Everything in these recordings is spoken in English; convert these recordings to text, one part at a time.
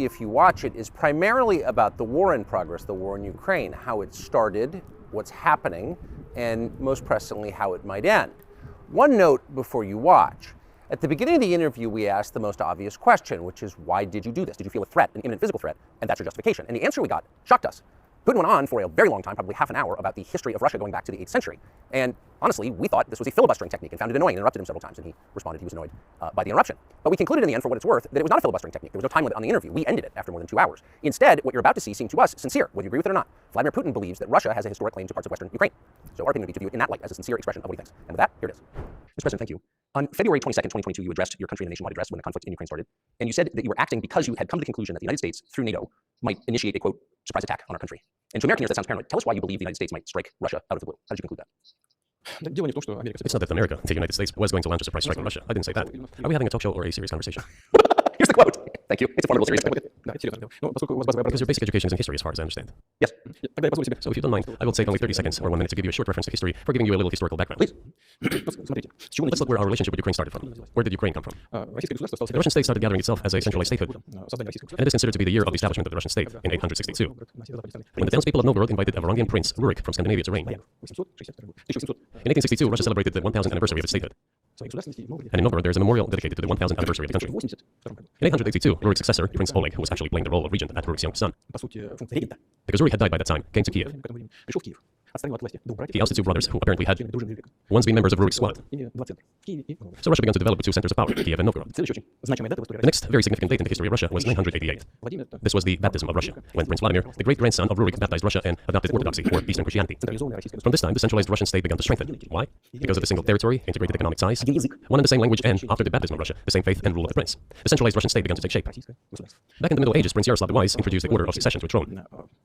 if you watch it, is primarily about the war in progress, the war in Ukraine, how it started, what's happening, and most pressingly, how it might end. One note before you watch. At the beginning of the interview, we asked the most obvious question, which is, why did you do this? Did you feel a threat, an imminent physical threat, and that's your justification? And the answer we got shocked us. Putin went on for a very long time, probably half an hour, about the history of Russia going back to the 8th century. And honestly, we thought this was a filibustering technique and found it annoying and interrupted him several times. And he responded he was annoyed by the interruption. But we concluded in the end, for what it's worth, that it was not a filibustering technique. There was no time limit on the interview. We ended it after more than 2 hours. Instead, what you're about to see seemed to us sincere, whether you agree with it or not. Vladimir Putin believes that Russia has a historic claim to parts of Western Ukraine. So our opinion would be to view it in that light, as a sincere expression of what he thinks. And with that, here it is. Mr. President, thank you. On February 22nd, 2022, you addressed your country in a nationwide address when the conflict in Ukraine started. And you said that you were acting because you had come to the conclusion that the United States, through NATO, might initiate a, quote, surprise attack on our country. And to American ears, that sounds paranoid. Tell us why you believe the United States might strike Russia out of the blue. How did you conclude that? It's not that America, the United States, was going to launch a surprise strike on Russia. I didn't say that. Are we having a talk show or a serious conversation? Here's the quote. Thank you. It's a wonderful serious quote. Because your basic education is in history, as far as I understand. Yes. So if you don't mind, I will take only 30 seconds or 1 minute to give you a short reference to history for giving you a little historical background. Please. Let's look where our relationship with Ukraine started from. Where did Ukraine come from? The Russian state started gathering itself as a centralized statehood, and it is considered to be the year of the establishment of the Russian state in 862, when the townspeople of Novgorod invited a Varangian prince, Rurik, from Scandinavia to reign. In 1862, Russia celebrated the 1000th anniversary of its statehood. And in Novgorod, there is a memorial dedicated to the 1000th anniversary of the country. In 882, Rurik's successor, Prince Oleg, who was actually playing the role of regent at Rurik's young son, because Rurik had died by that time, came to Kiev. He ousted two brothers who apparently had once been members of Rurik's squad. So Russia began to develop with two centers of power, Kiev and Novgorod. The next very significant date in the history of Russia was 988. This was the baptism of Russia, when Prince Vladimir, the great-grandson of Rurik, baptized Russia and adopted Orthodoxy, or Eastern Christianity. From this time, the centralized Russian state began to strengthen. Why? Because of the single territory, integrated economic size, one and the same language, and, after the baptism of Russia, the same faith and rule of the prince. The centralized Russian state began to take shape. Back in the Middle Ages, Prince Yaroslav the Wise introduced the order of succession to the throne.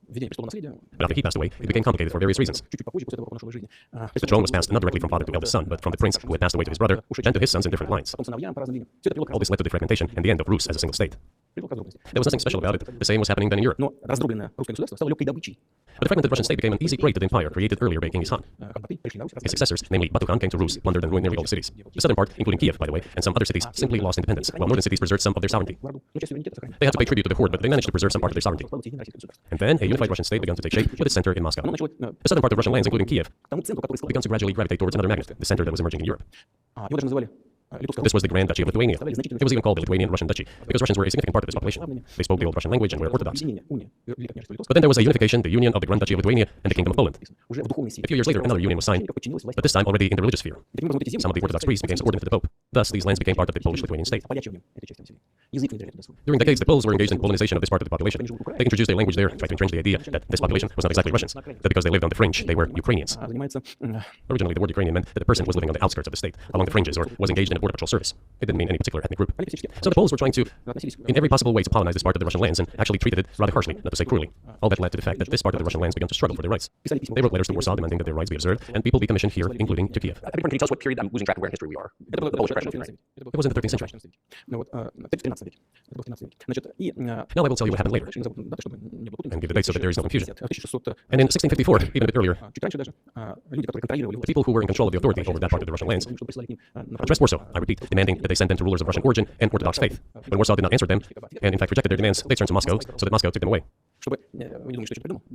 But after he passed away, it became complicated for various reasons. The throne was passed not directly from father to eldest son, but from the prince who had passed away to his brother, then to his sons in different lines. All this led to the fragmentation and the end of Rus as a single state. There was nothing special about it. The same was happening then in Europe. But the fragmented Russian state became an easy prey to the empire created earlier by Genghis Khan. His successors, namely Batu Khan, came to Rus, plundered and ruined nearly all the cities. The southern part, including Kiev, by the way, and some other cities, simply lost independence, while northern cities preserved some of their sovereignty. They had to pay tribute to the horde, but they managed to preserve some part of their sovereignty. And then a unified Russian state began to take shape with its center in Moscow. The southern part of Russian lands, including Kiev, began to gradually gravitate towards another magnet, the center that was emerging in Europe. This was the Grand Duchy of Lithuania. It was even called the Lithuanian Russian Duchy, because Russians were a significant part of its population. They spoke the old Russian language and were Orthodox. But then there was a unification, the union of the Grand Duchy of Lithuania and the Kingdom of Poland. A few years later, another union was signed, but this time already in the religious sphere. Some of the Orthodox priests became subordinate to the Pope. Thus, these lands became part of the Polish-Lithuanian state. During decades, the Poles were engaged in Polonization of this part of the population. They introduced a language there and tried to entrench the idea that this population was not exactly Russians, that because they lived on the fringe, they were Ukrainians. Originally, the word Ukrainian meant that a person was living on the outskirts of the state, along the fringes, or was engaged in a border patrol service. It didn't mean any particular ethnic group. So the Poles were trying to, in every possible way, to colonize this part of the Russian lands and actually treated it rather harshly, not to say cruelly. All that led to the fact that this part of the Russian lands began to struggle for their rights. They wrote letters to Warsaw demanding that their rights be observed and people be commissioned here, including to Kiev. Can you tell us what period, I'm losing track of where in history we are? The Polish aggression. It was in the 13th century. Now I will tell you what happened later, and give the date so that there is no confusion. And in 1654, even a bit earlier, the people who were in control of the authority over that part of the Russian lands addressed Warsaw, I repeat, demanding that they send them to rulers of Russian origin and Orthodox faith. When Warsaw did not answer them, and in fact rejected their demands, they turned to Moscow, so that Moscow took them away.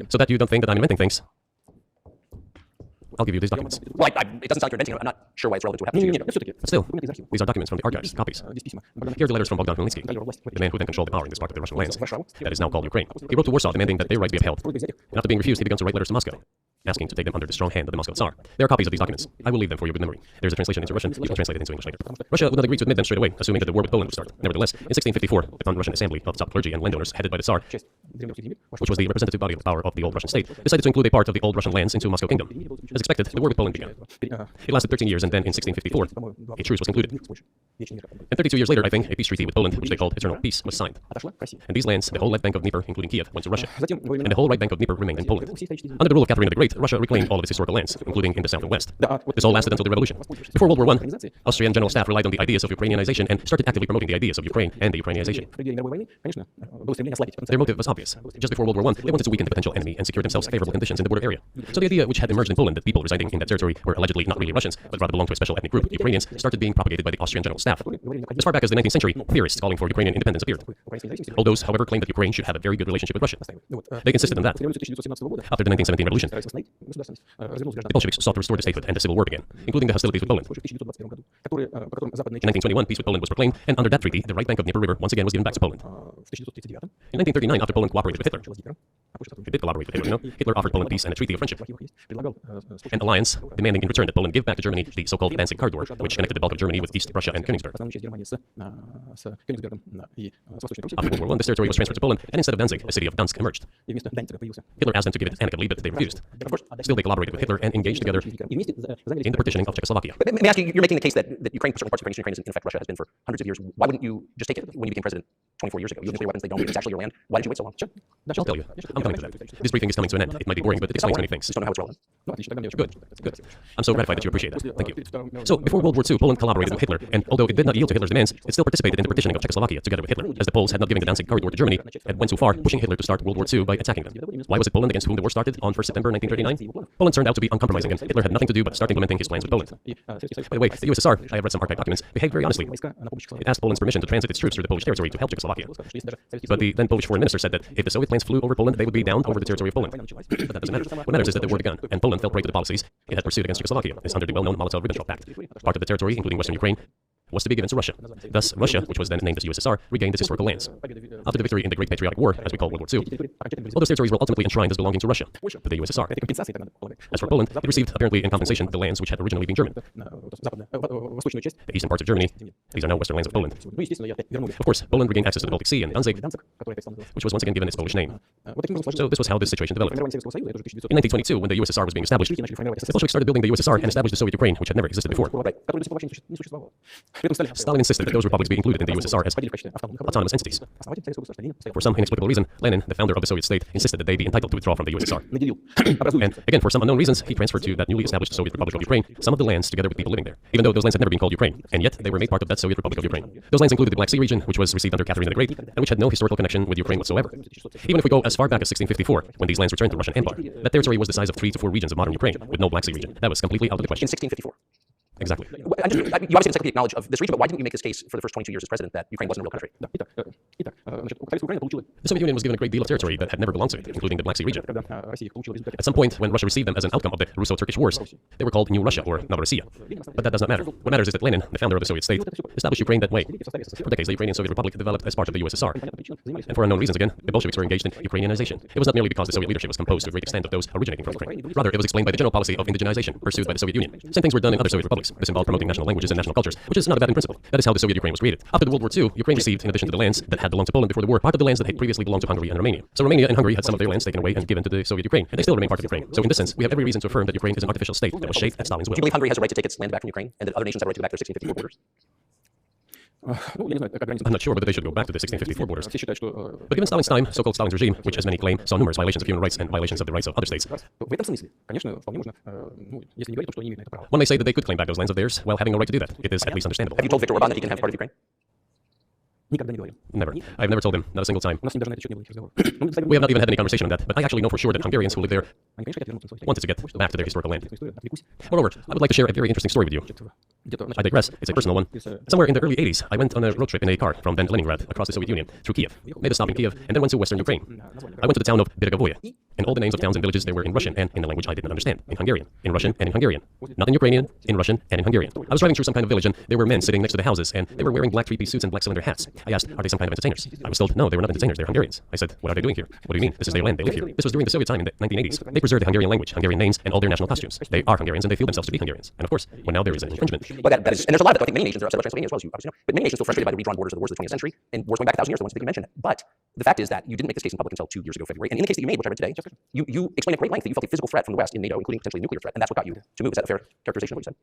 So that you don't think that I'm inventing things, I'll give you these documents. Well, it doesn't sound like you're inventing them. I'm not sure why it's relevant to what happened. But still, these are documents from the archives, copies. Here are the letters from Bogdan Khmelnytsky, the man who then controlled the power in this part of the Russian lands that is now called Ukraine. He wrote to Warsaw demanding that their rights be upheld. And after being refused, he began to write letters to Moscow, asking to take them under the strong hand of the Moscow Tsar. There are copies of these documents. I will leave them for your good memory. There's a translation into Russian. You can translate it into English later. Russia would not agree to admit them straight away, assuming that the war with Poland would start. Nevertheless, in 1654, the Pan-Russian Assembly of top clergy and landowners, headed by the Tsar, which was the representative body of the power of the old Russian state, decided to include a part of the old Russian lands into Moscow Kingdom. As expected, the war with Poland began. It lasted 13 years, and then in 1654, a truce was concluded. And 32 years later, I think, a peace treaty with Poland, which they called Eternal Peace, was signed. And these lands, the whole left bank of Dnieper, including Kiev, went to Russia. And the whole right bank of Dnieper remained in Poland. Under the rule of Catherine the Great, Russia reclaimed all of its historical lands, including in the south and west. This all lasted until the revolution. Before World War I, Austrian General Staff relied on the ideas of Ukrainianization and started actively promoting the ideas of Ukraine and the Ukrainianization. Their motive was obvious. obvious. Just before World War I, they wanted to weaken the potential enemy and secure themselves favorable conditions in the border area. So the idea which had emerged in Poland that people residing in that territory were allegedly not really Russians, but rather belonged to a special ethnic group, Ukrainians, started being propagated by the Austrian General Staff. As far back as the 19th century, theorists calling for Ukrainian independence appeared. All those, however, claimed that Ukraine should have a very good relationship with Russia. They insisted on that. After the 1917 revolution, the Bolsheviks sought to restore the statehood and the civil war began, including the hostilities with Poland. In 1921, peace with Poland was proclaimed, and under that treaty, the right bank of Dnieper River once again was given back to Poland. In 1939, after Poland cooperated with Hitler, it did collaborate with Hitler, Hitler offered Poland peace and a treaty of friendship. An alliance demanding in return that Poland give back to Germany the so-called Danzig corridor, which connected the bulk of Germany with East Russia and Königsberg. After World War I, this territory was transferred to Poland, and instead of Danzig, a city of Dansk emerged. Hitler asked them to give it amicably, but they refused. Still, they collaborated with Hitler and engaged together in the partitioning of Czechoslovakia. Let me ask you, you're making the case that Ukraine, certain parts of Ukraine, in effect, Russia has been for hundreds of years. Why wouldn't you just take it when you became president 24 years ago? You have nuclear weapons, they don't, it's actually your land. Why did you wait so long? I'll tell you. I'm coming to that. This briefing is coming to an end. It might be boring, but it explains many things. Just don't know how it's relevant. Good. I'm so gratified that you appreciate that. Thank you. So, before World War II, Poland collaborated with Hitler, and although it did not yield to Hitler's demands, it still participated in the partitioning of Czechoslovakia together with Hitler, as the Poles had not given the Danzig corridor to Germany and went too far, pushing Hitler to start World War II by attacking them. Why was it Poland against whom the war started on 1st September 1939? Poland turned out to be uncompromising, and Hitler had nothing to do but start implementing his plans with Poland. By the way, the USSR, I have read some archive documents, behaved very honestly. It asked Poland's permission to transit its troops through the Polish territory to help Czechoslovakia. But the then Polish foreign minister said that if the Soviet planes flew over Poland, they would be down over the territory of Poland. But that doesn't matter. What matters is that the war began, and Poland fell prey to the policies it had pursued against Czechoslovakia, as under the well-known Molotov-Ribbentrop Pact. Part of the territory, including western Ukraine, was to be given to Russia. Thus, Russia, which was then named as USSR, regained its historical lands. After the victory in the Great Patriotic War, as we call World War II, all those territories were ultimately enshrined as belonging to Russia, to the USSR. As for Poland, it received, apparently in compensation, the lands which had originally been German. The eastern parts of Germany, these are now western lands of Poland. Of course, Poland regained access to the Baltic Sea and Danzig, which was once again given its Polish name. So this was how this situation developed. In 1922, when the USSR was being established, the Bolsheviks started building the USSR and established the Soviet Ukraine, which had never existed before. Stalin insisted that those republics be included in the USSR as autonomous entities. For some inexplicable reason, Lenin, the founder of the Soviet state, insisted that they be entitled to withdraw from the USSR. And again, for some unknown reasons, he transferred to that newly established Soviet Republic of Ukraine some of the lands together with people living there, even though those lands had never been called Ukraine, and yet they were made part of that Soviet Republic of Ukraine. Those lands included the Black Sea region, which was received under Catherine the Great, and which had no historical connection with Ukraine whatsoever. Even if we go as far back as 1654, when these lands returned to Russian Empire, that territory was the size of 3 to 4 regions of modern Ukraine, with no Black Sea region. That was completely out of the question. In 1654. Exactly. You obviously didn't acknowledge of this region, but why didn't you make this case for the first 22 years as president that Ukraine wasn't a real country? The Soviet Union was given a great deal of territory that had never belonged to it, including the Black Sea region. At some point, when Russia received them as an outcome of the Russo-Turkish Wars, they were called New Russia or Novorossiya. But that does not matter. What matters is that Lenin, the founder of the Soviet state, established Ukraine that way. For decades, the Ukrainian Soviet Republic developed as part of the USSR. And for unknown reasons again, the Bolsheviks were engaged in Ukrainianization. It was not merely because the Soviet leadership was composed to a great extent of those originating from Ukraine. Rather, it was explained by the general policy of indigenization pursued by the Soviet Union. Same things were done in other Soviet republics. This involved promoting national languages and national cultures, which is not a bad in principle. That is how the Soviet Ukraine was created. After the World War II, Ukraine received, in addition to the lands that had belonged to Poland before the war, part of the lands that had previously belonged to Hungary and Romania. So Romania and Hungary had some of their lands taken away and given to the Soviet Ukraine, and they still remain part of Ukraine. So in this sense, we have every reason to affirm that Ukraine is an artificial state that was shaped at Stalin's will. Do you believe Hungary has a right to take its land back from Ukraine, and that other nations have a right to go back to their 1654 borders? I'm not sure whether they should go back to the 1654 borders. But given Stalin's time, so-called Stalin's regime, which as many claim, saw numerous violations of human rights and violations of the rights of other states, one may say that they could claim back those lands of theirs while having no right to do that. It is at least understandable. Have you told Viktor Orban that he can have part of Ukraine? Never. I've never told him, not a single time. We have not even had any conversation on that, but I actually know for sure that Hungarians who live there wanted to get back to their historical land. Moreover, I would like to share a very interesting story with you. I digress, it's a personal one. Somewhere in the early 80s, I went on a road trip in a car from then Leningrad across the Soviet Union through Kiev, made a stop in Kiev, and then went to western Ukraine. I went to the town of Bergavoye, and all the names of towns and villages they were in Russian and in a language I did not understand, in Hungarian, in Russian and in Hungarian. Not in Ukrainian, in Russian and in Hungarian. I was driving through some kind of village and there were men sitting next to the houses and they were wearing black three-piece suits and black cylinder hats. I asked, are they some kind of entertainers? I was told, no, they were not entertainers, they're Hungarians. I said, what are they doing here? What do you mean? This is their land, they live here. This was during the Soviet time in the 1980s. They preserved the Hungarian language, Hungarian names, and all their national costumes. They are Hungarians and they feel themselves to be Hungarians. And of course, well, now there is an infringement. But that is, and there's a lot of it. I think many nations are upset about Transylvania as well, as you obviously know. But many nations still frustrated by the redrawn borders of the wars of the 20th century and wars going back 1,000 years, the ones that you mentioned. But the fact is that you didn't make this case in public until 2 years ago, February. And in the case that you made, which I read today, you explained at great length that you felt a physical threat from the West in NATO, including potentially a nuclear threat, and that's what got you to move. Is that a fair characterization of what you said?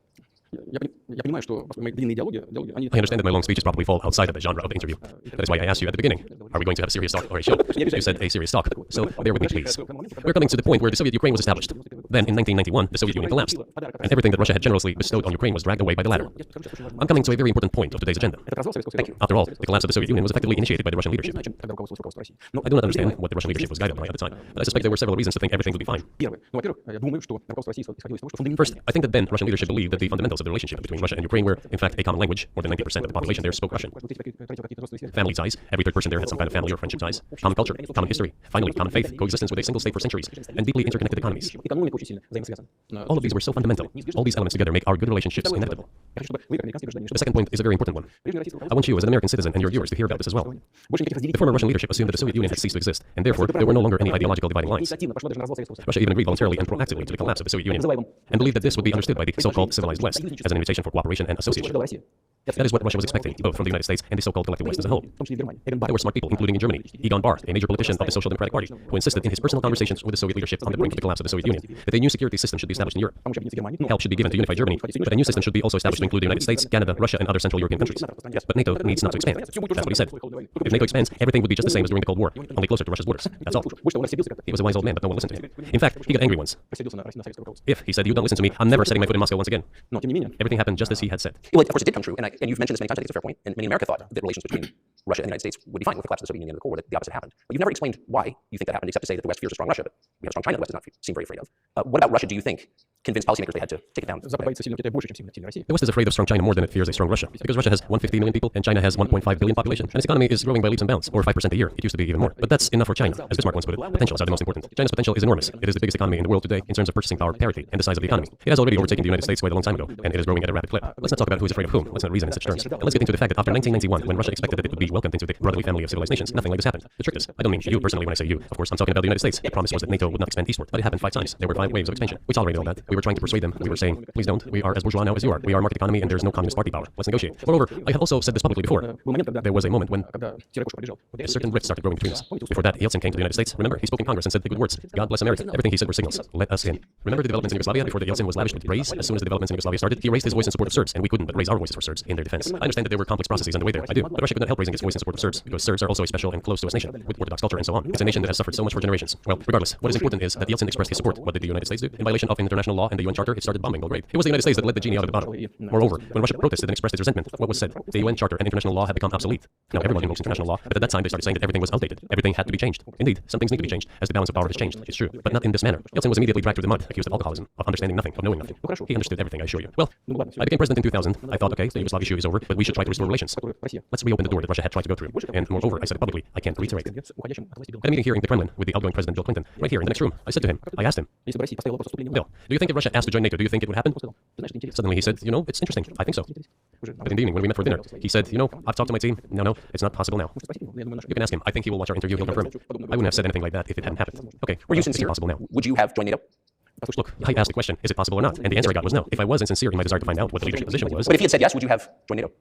I understand that my long speeches probably fall outside of the genre of the interview. That is why I asked you at the beginning, are we going to have a serious talk or a show? You said a serious talk, so bear with me please. We're coming to the point where the Soviet Ukraine was established. Then, in 1991, the Soviet Union collapsed, and everything that Russia had generously bestowed on Ukraine was dragged away by the latter. I'm coming to a very important point of today's agenda. Thank you. After all, the collapse of the Soviet Union was effectively initiated by the Russian leadership. I do not understand what the Russian leadership was guided by at the time, but I suspect there were several reasons to think everything would be fine. First, I think that then Russian leadership believed that the fundamentals of the relationship between Russia and Ukraine were, in fact, a common language. More than 90% of the population there spoke Russian. Family ties, every third person there had some kind of family or friendship ties. Common culture, common history, finally, common faith, coexistence with a single state for centuries, and deeply interconnected economies. All of these were so fundamental. All these elements together make our good relationships inevitable. The second point is a very important one. I want you, as an American citizen, and your viewers to hear about this as well. The former Russian leadership assumed that the Soviet Union had ceased to exist, and therefore there were no longer any ideological dividing lines. Russia even agreed voluntarily and proactively to the collapse of the Soviet Union, and believed that this would be understood by the so-called civilized West as an invitation for cooperation and association. That is what Russia was expecting, both from the United States and the so-called collective West as a whole. There were smart people, including in Germany, Egon Bahr, a major politician of the Social Democratic Party, who insisted in his personal conversations with the Soviet leadership on the brink of the collapse of the Soviet Union that a new security system should be established in Europe. Help should be given to unify Germany, but a new system should be also established to include the United States, Canada, Russia, and other Central European countries. But NATO needs not to expand. That's what he said. If NATO expands, everything would be just the same as during the Cold War, only closer to Russia's borders. That's all. He was a wise old man, but no one listened to him. In fact, he got angry once. If, he said, you don't listen to me, I'm never setting my foot in Moscow once again. Everything happened just as he had said. Well, of course, it did come true, and you've mentioned this many times. I think it's a fair point. And many in America thought that relations between Russia and the United States would be fine with the collapse of the Soviet Union and the Cold War, that the opposite happened. But you've never explained why you think that happened, except to say that the West fears a strong Russia, but we have a strong China the West does not seem very afraid of. What about Russia do you think convinced policymakers they had to take it down? The West is afraid of strong China more than it fears a strong Russia, because Russia has 150 million people and China has 1.5 billion population, and its economy is growing by leaps and bounds, or 5% a year. It used to be even more. But that's enough for China. As Bismarck once put it, potentials are the most important. China's potential is enormous. It is the biggest economy in the world today in terms of purchasing power parity and the size of the economy. It has already overtaken the United States quite a long time ago, and it is growing at a rapid clip. Let's not talk about who is afraid of whom. Let's not reason in such terms. And let's get into the fact that after 1991, when Russia expected that it would be welcomed into the brotherly family of civilized nations, nothing like this happened. The trick is, I don't mean you personally when I say you. Of course, I'm talking about the United States. The promise was that NATO would not expand eastward, but it happened 5 times. There were 5 waves of expansion. We tolerated all that. We were trying to persuade them. We were saying, please don't. We are as bourgeois now as you are. We are a market economy and there's no communist party power. Let's negotiate. Moreover, I have also said this publicly before. There was a moment when certain rifts started growing between us. Before that, Yeltsin came to the United States. Remember, he spoke in Congress and said the good words. God bless America. Everything he said were signals. Let us in. Remember the developments in Yugoslavia before that Yeltsin was lavished with praise? As soon as the developments in Yugoslavia started, he raised his voice in support of Serbs, and we couldn't but raise our voices for Serbs in their defense. I understand that there were complex processes underway there. I do. But Russia could not help raising its voice in support of Serbs, because Serbs are also a special and close to us nation, with Orthodox culture and so on. It's a nation that has suffered so much for generations. Well, regardless, what is important is that Yeltsin expressed his support. What did the United States do? In violation of international law and the UN Charter, it started bombing Belgrade. It was the United States that let the genie out of the bottle. Moreover, when Russia protested and expressed its resentment, what was said? The UN Charter and international law had become obsolete. Now everyone invokes international law, but at that time they started saying that everything was outdated. Everything had to be changed. Indeed, some things need to be changed, as the balance of power has changed. It's true, but not in this manner. Yeltsin was immediately dragged through the mud, accused of alcoholism, of understanding nothing, of knowing nothing. He understood everything, I assure you. Well, I became president in 2000. I thought, okay, the Yugoslav issue is over, but we should try to restore relations. Let's reopen the door that Russia had tried to go through. And moreover, I said it publicly, I can't reiterate. At a meeting here in the Kremlin with the outgoing President Bill Clinton, right here in the next room, I said to him, I asked him, Bill, do you think if Russia asked to join NATO, do you think it would happen? Suddenly he said, you know, it's interesting. I think so. But in the evening, when we met for dinner, he said, you know, I've talked to my team. No, it's not possible now. You can ask him. I think he will watch our interview. He'll confirm it. I wouldn't have said anything like that if it hadn't happened. Okay, Were you sincere? Possible now? Would you have joined NATO? Look, I asked the question, is it possible or not? And the answer I got was no. If I was insincere in my desire to find out what the leadership position was. But if he had said yes, would you have joined NATO?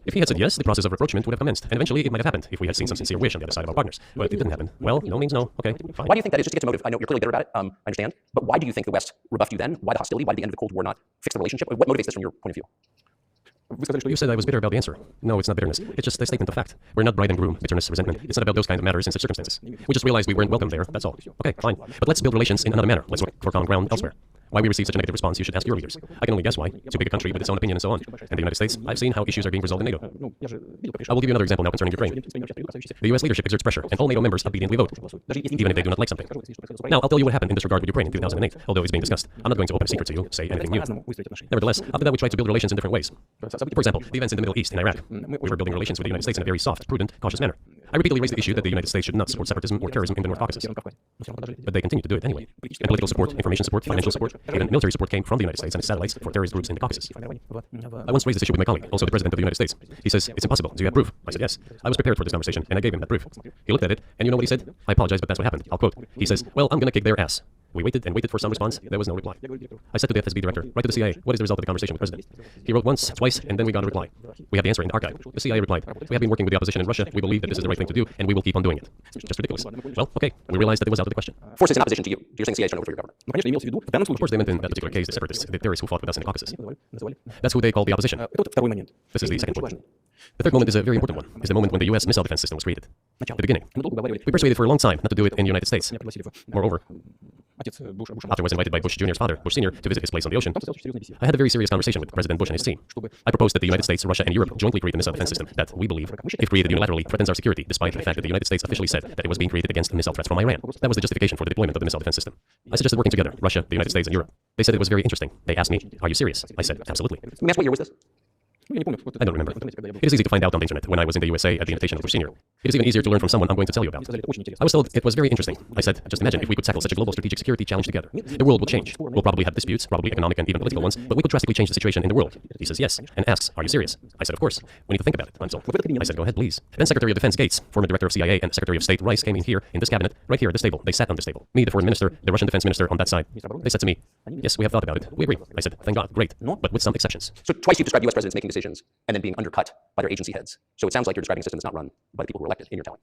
If he had said yes, the process of rapprochement would have commenced, and eventually it might have happened if we had seen some sincere wish on the other side of our partners. But it didn't happen. Well, no means no. Okay, fine. Why do you think that is? Just to get to motive. I know you're clearly bitter about it. I understand. But why do you think the West rebuffed you then? Why the hostility? Why did the end of the Cold War not fix the relationship? What motivates this from your point of view? You said I was bitter about the answer. No, it's not bitterness. It's just a statement of fact. We're not bride and groom, bitterness, resentment. It's not about those kinds of matters in such circumstances. We just realized we weren't welcome there, that's all. Okay, fine. But let's build relations in another manner. Let's look for common ground elsewhere. Why we received such a negative response, you should ask your leaders. I can only guess why. Too big a country with its own opinion and so on. And the United States, I've seen how issues are being resolved in NATO. I will give you another example now concerning Ukraine. The US leadership exerts pressure, and all NATO members obediently vote, even if they do not like something. Now, I'll tell you what happened in this regard with Ukraine in 2008, although it's being discussed. I'm not going to open a secret to you, say anything new. Nevertheless, after that we tried to build relations in different ways. For example, the events in the Middle East, in Iraq. We were building relations with the United States in a very soft, prudent, cautious manner. I repeatedly raised the issue that the United States should not support separatism or terrorism in the North Caucasus. But they continued to do it anyway. And political support, information support, financial support, even military support came from the United States and its satellites for terrorist groups in the Caucasus. I once raised this issue with my colleague, also the President of the United States. He says, it's impossible. Do you have proof? I said, yes. I was prepared for this conversation, and I gave him that proof. He looked at it, and you know what he said? I apologize, but that's what happened. I'll quote. He says, well, I'm going to kick their ass. We waited and waited for some response. There was no reply. I said to the FSB director, write to the CIA, what is the result of the conversation with the President? He wrote once, twice, and then we got a reply. We have the answer in the archive. The CIA replied, we have been working with the opposition in Russia. We believe that this is the right thing to do, and we will keep on doing it. Just ridiculous. Well, okay, we realized that it was out of the question. Forces in opposition to you. You're saying CIA turned over to your government. Of course, they meant in that particular case the separatists, the terrorists who fought with us in the Caucasus. That's who they call the opposition. This is the second point. The third moment is a very important one. It's the moment when the U.S. missile defense system was created. The beginning. We persuaded for a long time not to do it in the United States. Moreover, After I was invited by Bush Jr.'s father, Bush Sr., to visit his place on the ocean, I had a very serious conversation with President Bush and his team. I proposed that the United States, Russia, and Europe jointly create a missile defense system that, we believe, if created unilaterally, threatens our security, despite the fact that the United States officially said that it was being created against missile threats from Iran. That was the justification for the deployment of the missile defense system. I suggested working together, Russia, the United States, and Europe. They said it was very interesting. They asked me, "Are you serious?" I said, "Absolutely." Let me ask, what year was this? I don't remember. It is easy to find out on the internet when I was in the USA at the invitation of Bush Sr. It is even easier to learn from someone I'm going to tell you about. I was told it was very interesting. I said, just imagine if we could tackle such a global strategic security challenge together. The world will change. We'll probably have disputes, probably economic and even political ones, but we could drastically change the situation in the world. He says yes, and asks, "Are you serious?" I said, "Of course. We need to think about it." I'm told. I said, "Go ahead, please." Then Secretary of Defense Gates, former Director of CIA, and Secretary of State Rice came in here, in this cabinet, right here at this table. They sat on this table. Me, the Foreign Minister, the Russian Defense Minister on that side. They said to me, "Yes, we have thought about it. We agree." I said, "Thank God, great, but with some exceptions." So twice you've described U.S. presidents making decisions and then being undercut by their agency heads. So it sounds like you're describing a system that's not run by the people who are elected in your telling.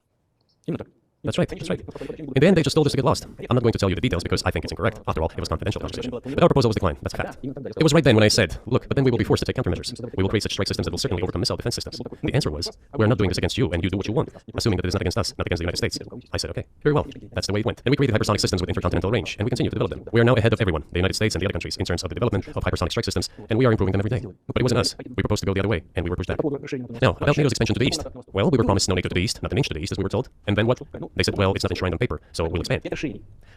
That's right, that's right. In the end, they just told us to get lost. I'm not going to tell you the details because I think it's incorrect. After all, it was confidential conversation. But our proposal was declined. That's a fact. It was right then when I said, "Look, but then we will be forced to take countermeasures. We will create such strike systems that will certainly overcome missile defense systems." The answer was, "We are not doing this against you, and you do what you want, assuming that it is not against us, not against the United States." I said, "Okay, very well." That's the way it went. And we created hypersonic systems with intercontinental range, and we continue to develop them. We are now ahead of everyone, the United States and the other countries, in terms of the development of hypersonic strike systems, and we are improving them every day. But it wasn't us. We proposed to go the other way, and we were pushed back. Now, about NATO's expansion to the east. Well, we were promised no NATO to the east, not an inch to the east, as we were told. And then what? They said, "Well, it's not enshrined on paper, so we'll expand."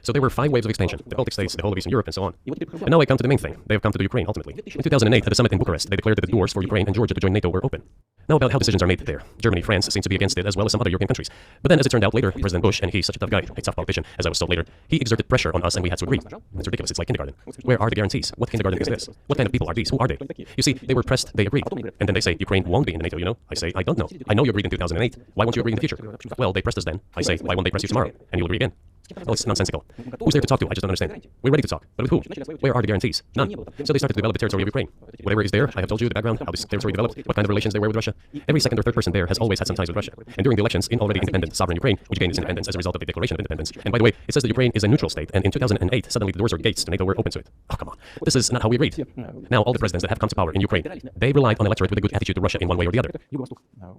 So there were 5 waves of expansion: the Baltic states, the whole of Eastern Europe, and so on. And now I come to the main thing. They have come to the Ukraine, ultimately. In 2008, at a summit in Bucharest, they declared that the doors for Ukraine and Georgia to join NATO were open. Now, about how decisions are made there. Germany, France seem to be against it, as well as some other European countries. But then, as it turned out later, President Bush, and he's such a tough guy, a tough politician, as I was told later, he exerted pressure on us, and we had to agree. It's ridiculous. It's like kindergarten. Where are the guarantees? What kindergarten is this? What kind of people are these? Who are they? You see, they were pressed, they agreed. And then they say, Ukraine won't be in NATO, you know? I say, I don't know. I know you agreed in 2008. Why won't you agree in the future? Well, they pressed us then. I say, why won't they press you tomorrow? And you'll agree again. Well, it's nonsensical. Who's there to talk to? I just don't understand. We're ready to talk. But with who? Where are the guarantees? None. So they started to develop the territory of Ukraine. Whatever is there, I have told you the background, how this territory developed, what kind of relations there were with Russia. Every second or third person there has always had some ties with Russia. And during the elections in already independent sovereign Ukraine, which gained its independence as a result of the Declaration of Independence. And by the way, it says that Ukraine is a neutral state, and in 2008, suddenly the doors or gates to NATO were open to it. Oh, come on. This is not how we agreed. Now, all the presidents that have come to power in Ukraine, they relied on electorate with a good attitude to Russia in one way or the other.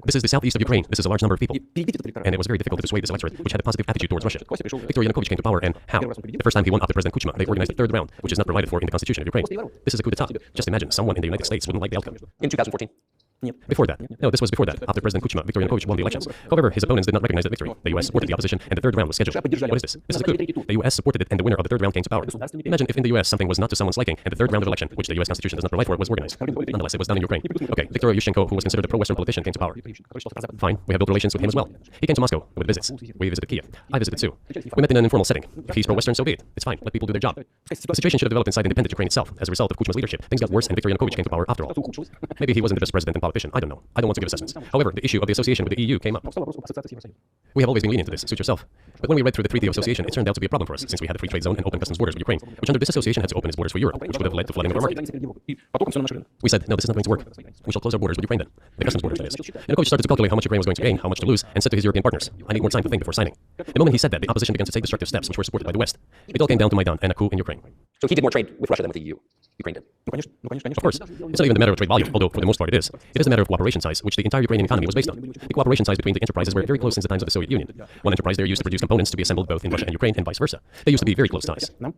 This is the southeast of Ukraine. This is a large number of people. And it was very difficult to persuade this electorate, which had a positive attitude towards Russia. Viktor Yanukovych came to power, and how? The first time he won after President Kuchma, they organized the third round, which is not provided for in the Constitution of Ukraine. This is a coup d'etat. Just imagine someone in the United States wouldn't like the outcome. In 2014? Before that. No, this was before that. After President Kuchma, Viktor Yanukovych won the elections. However, his opponents did not recognize that victory. The U.S. supported the opposition, and the third round was scheduled. What is this? This is a coup. The U.S. supported it, and the winner of the third round came to power. Imagine if in the U.S. something was not to someone's liking, and the third round of election, which the U.S. Constitution does not provide for, was organized. Nonetheless, it was done in Ukraine. Okay, Viktor Yushchenko, who was considered a pro-Western politician, came to power. Fine, we have built relations with him as well. He came to Moscow with visits. We visited Kiev. I visited too. We met in an informal setting. If he's pro-Western, so be it. It's fine. Let people do their job. The situation should have developed inside independent Ukraine itself. As a result of Kuchma's leadership, things got worse, and Viktor Yanukovych came to power after all. Maybe he wasn't the best president and politician. I don't know. I don't want to give assessments. However, the issue of the association with the EU came up. We have always been lenient to this. Suit yourself. But when we read through the Treaty of Association, it turned out to be a problem for us, since we had a free trade zone and open customs borders with Ukraine, which under this association had to open its borders for Europe, which would have led to flooding of our market. We said, no, this is not going to work. We shall close our borders with Ukraine then. The customs borders, that is. Yanukovych started to calculate how much Ukraine was going to gain, how much to lose, and said to his European partners, I need more time to think before signing. The moment he said that, the opposition began to take destructive steps, which were supported by the West. It all came down to Maidan and a coup in Ukraine. So he did more trade with Russia than with the EU. Ukraine did. Of course. It's not even a matter of trade volume, although for the most part it is. It is a matter of cooperation size, which the entire Ukrainian economy was based on. The cooperation size between the enterprises were very close since the times of the Soviet Union. One enterprise there used to produce components to be assembled both in Russia and Ukraine, and vice versa. They used to be very close ties. A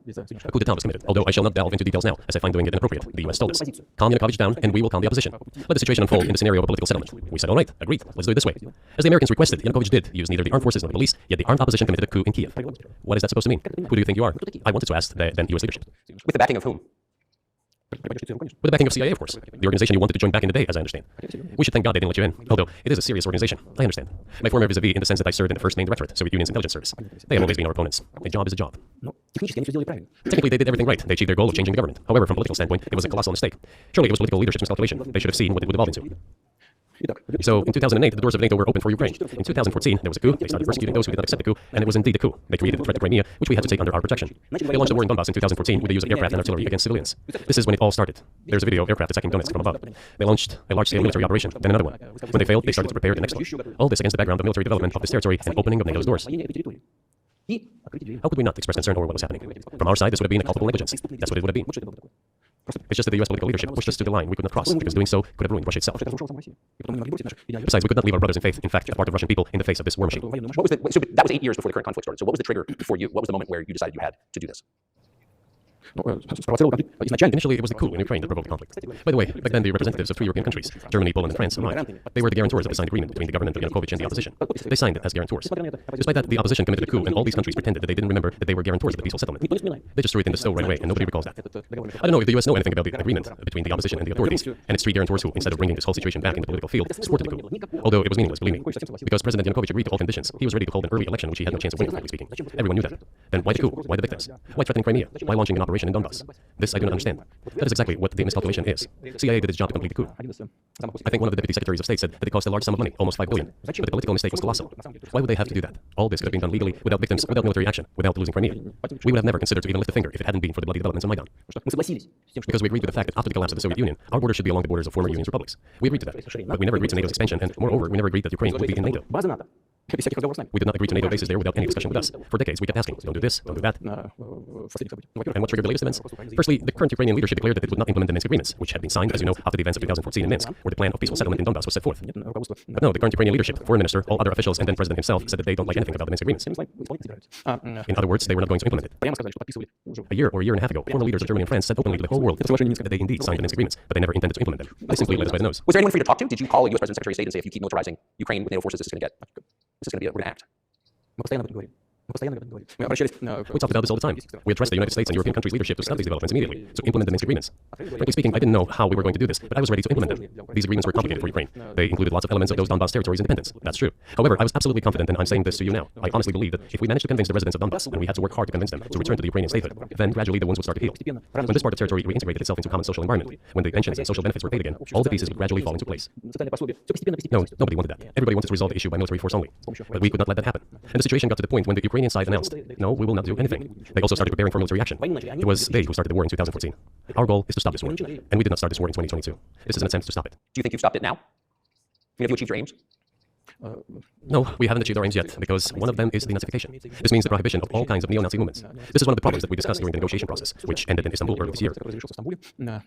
coup d'etat was committed, although I shall not delve into details now, as I find doing it inappropriate. The US told us, calm Yanukovych down, and we will calm the opposition. Let the situation unfold in the scenario of a political settlement. We said, all right, agreed, let's do it this way. As the Americans requested, Yanukovych did use neither the armed forces nor the police, yet the armed opposition committed a coup in Kiev. What is that supposed to mean? Who do you think you are? I wanted to ask the then US leadership. With the backing of whom? With the backing of CIA, of course. The organization you wanted to join back in the day, as I understand. We should thank God they didn't let you in, although it is a serious organization. I understand. My former vis-a-vis in the sense that I served in the first main directorate, Soviet Union's intelligence service. They have always been our opponents. A job is a job. Technically, they did everything right. They achieved their goal of changing the government. However, from a political standpoint, it was a colossal mistake. Surely it was political leadership's miscalculation. They should have seen what it would evolve into. So, in 2008, the doors of NATO were open for Ukraine. In 2014, there was a coup. They started persecuting those who did not accept the coup, and it was indeed a coup. They created the threat to Crimea, which we had to take under our protection. They launched the war in Donbass in 2014 with the use of aircraft and artillery against civilians. This is when it all started. There's a video of aircraft attacking Donetsk from above. They launched a large-scale military operation, then another one. When they failed, they started to prepare the next one. All this against the background of military development of this territory and opening of NATO's doors. How could we not express concern over what was happening? From our side, this would have been a culpable negligence. That's what it would have been. It's just that the U.S. political leadership pushed us to the line we could not cross, because doing so could have ruined Russia itself. Besides, we could not leave our brothers in faith, in fact, a part of Russian people, in the face of this war machine. So that was 8 years before the current conflict started. So what was the trigger for you? What was the moment where you decided you had to do this? Initially, it was the coup in Ukraine that provoked the conflict. By the way, back then the representatives of three European countries, Germany, Poland, and France, arrived. They were the guarantors of the signed agreement between the government of Yanukovych and the opposition. They signed it as guarantors. Despite that, the opposition committed a coup, and all these countries pretended that they didn't remember that they were guarantors of the peaceful settlement. They just threw it in the stove right away, and nobody recalls that. I don't know if the US know anything about the agreement between the opposition and the authorities, and its three guarantors who, instead of bringing this whole situation back in the political field, supported the coup. Although it was meaningless, believe me. Because President Yanukovych agreed to all conditions, he was ready to hold an early election which he had no chance of winning, frankly speaking. Everyone knew that. Then why the coup? Why the victims? Why threatening Crimea? Why launching an operation in Donbass? This I do not understand. That is exactly what the miscalculation is. CIA did its job to complete the coup. I think one of the deputy secretaries of state said that it cost a large sum of money, almost $5 billion. But the political mistake was colossal. Why would they have to do that? All this could have been done legally, without victims, without military action, without losing Crimea. We would have never considered to even lift a finger if it hadn't been for the bloody developments on Maidan. Because we agreed with the fact that after the collapse of the Soviet Union, our borders should be along the borders of former Union's republics. We agreed to that. But we never agreed to NATO's expansion, and moreover, we never agreed that Ukraine would be in NATO. We did not agree to NATO bases there without any discussion with us. For decades, we kept asking, don't do this, don't do that. And what triggered the latest events? Firstly, the current Ukrainian leadership declared that it would not implement the Minsk agreements, which had been signed, as you know, after the events of 2014 in Minsk, where the plan of peaceful settlement in Donbass was set forth. But no, the current Ukrainian leadership, foreign minister, all other officials, and then president himself said that they don't like anything about the Minsk agreements. In other words, they were not going to implement it. A year or a year and a half ago, former leaders of Germany and France said openly to the whole world that they indeed signed the Minsk agreements, but they never intended to implement them. They simply led us by the nose. Was there anyone for you to talk to? Did you call a U.S. President Secretary of State and say, if you keep militarizing Ukraine with NATO forces, this is going to be we're going to act? We talked about this all the time. We addressed the United States and European countries' leadership to stop these developments immediately, to implement the Minsk agreements. Frankly speaking, I didn't know how we were going to do this, but I was ready to implement them. These agreements were complicated for Ukraine. They included lots of elements of those Donbass territories' independence. That's true. However, I was absolutely confident, and I'm saying this to you now. I honestly believe that if we managed to convince the residents of Donbass, and we had to work hard to convince them to return to the Ukrainian statehood, then gradually the wounds would start to heal. When this part of territory reintegrated itself into common social environment, when the pensions and social benefits were paid again, all the pieces would gradually fall into place. No, nobody wanted that. Everybody wanted to resolve the issue by military force only. But we could not let that happen. And the situation got to the point when the Ukrainian side announced, no, we will not do anything. They also started preparing for military action. It was they who started the war in 2014. Our goal is to stop this war, and we did not start this war in 2022. This is an attempt to stop it. Do you think you've stopped it now? Have you achieved your aims? No, we haven't achieved our aims yet, because one of them is denazification. This means the prohibition of all kinds of neo-Nazi movements. This is one of the problems that we discussed during the negotiation process, which ended in Istanbul earlier this year. And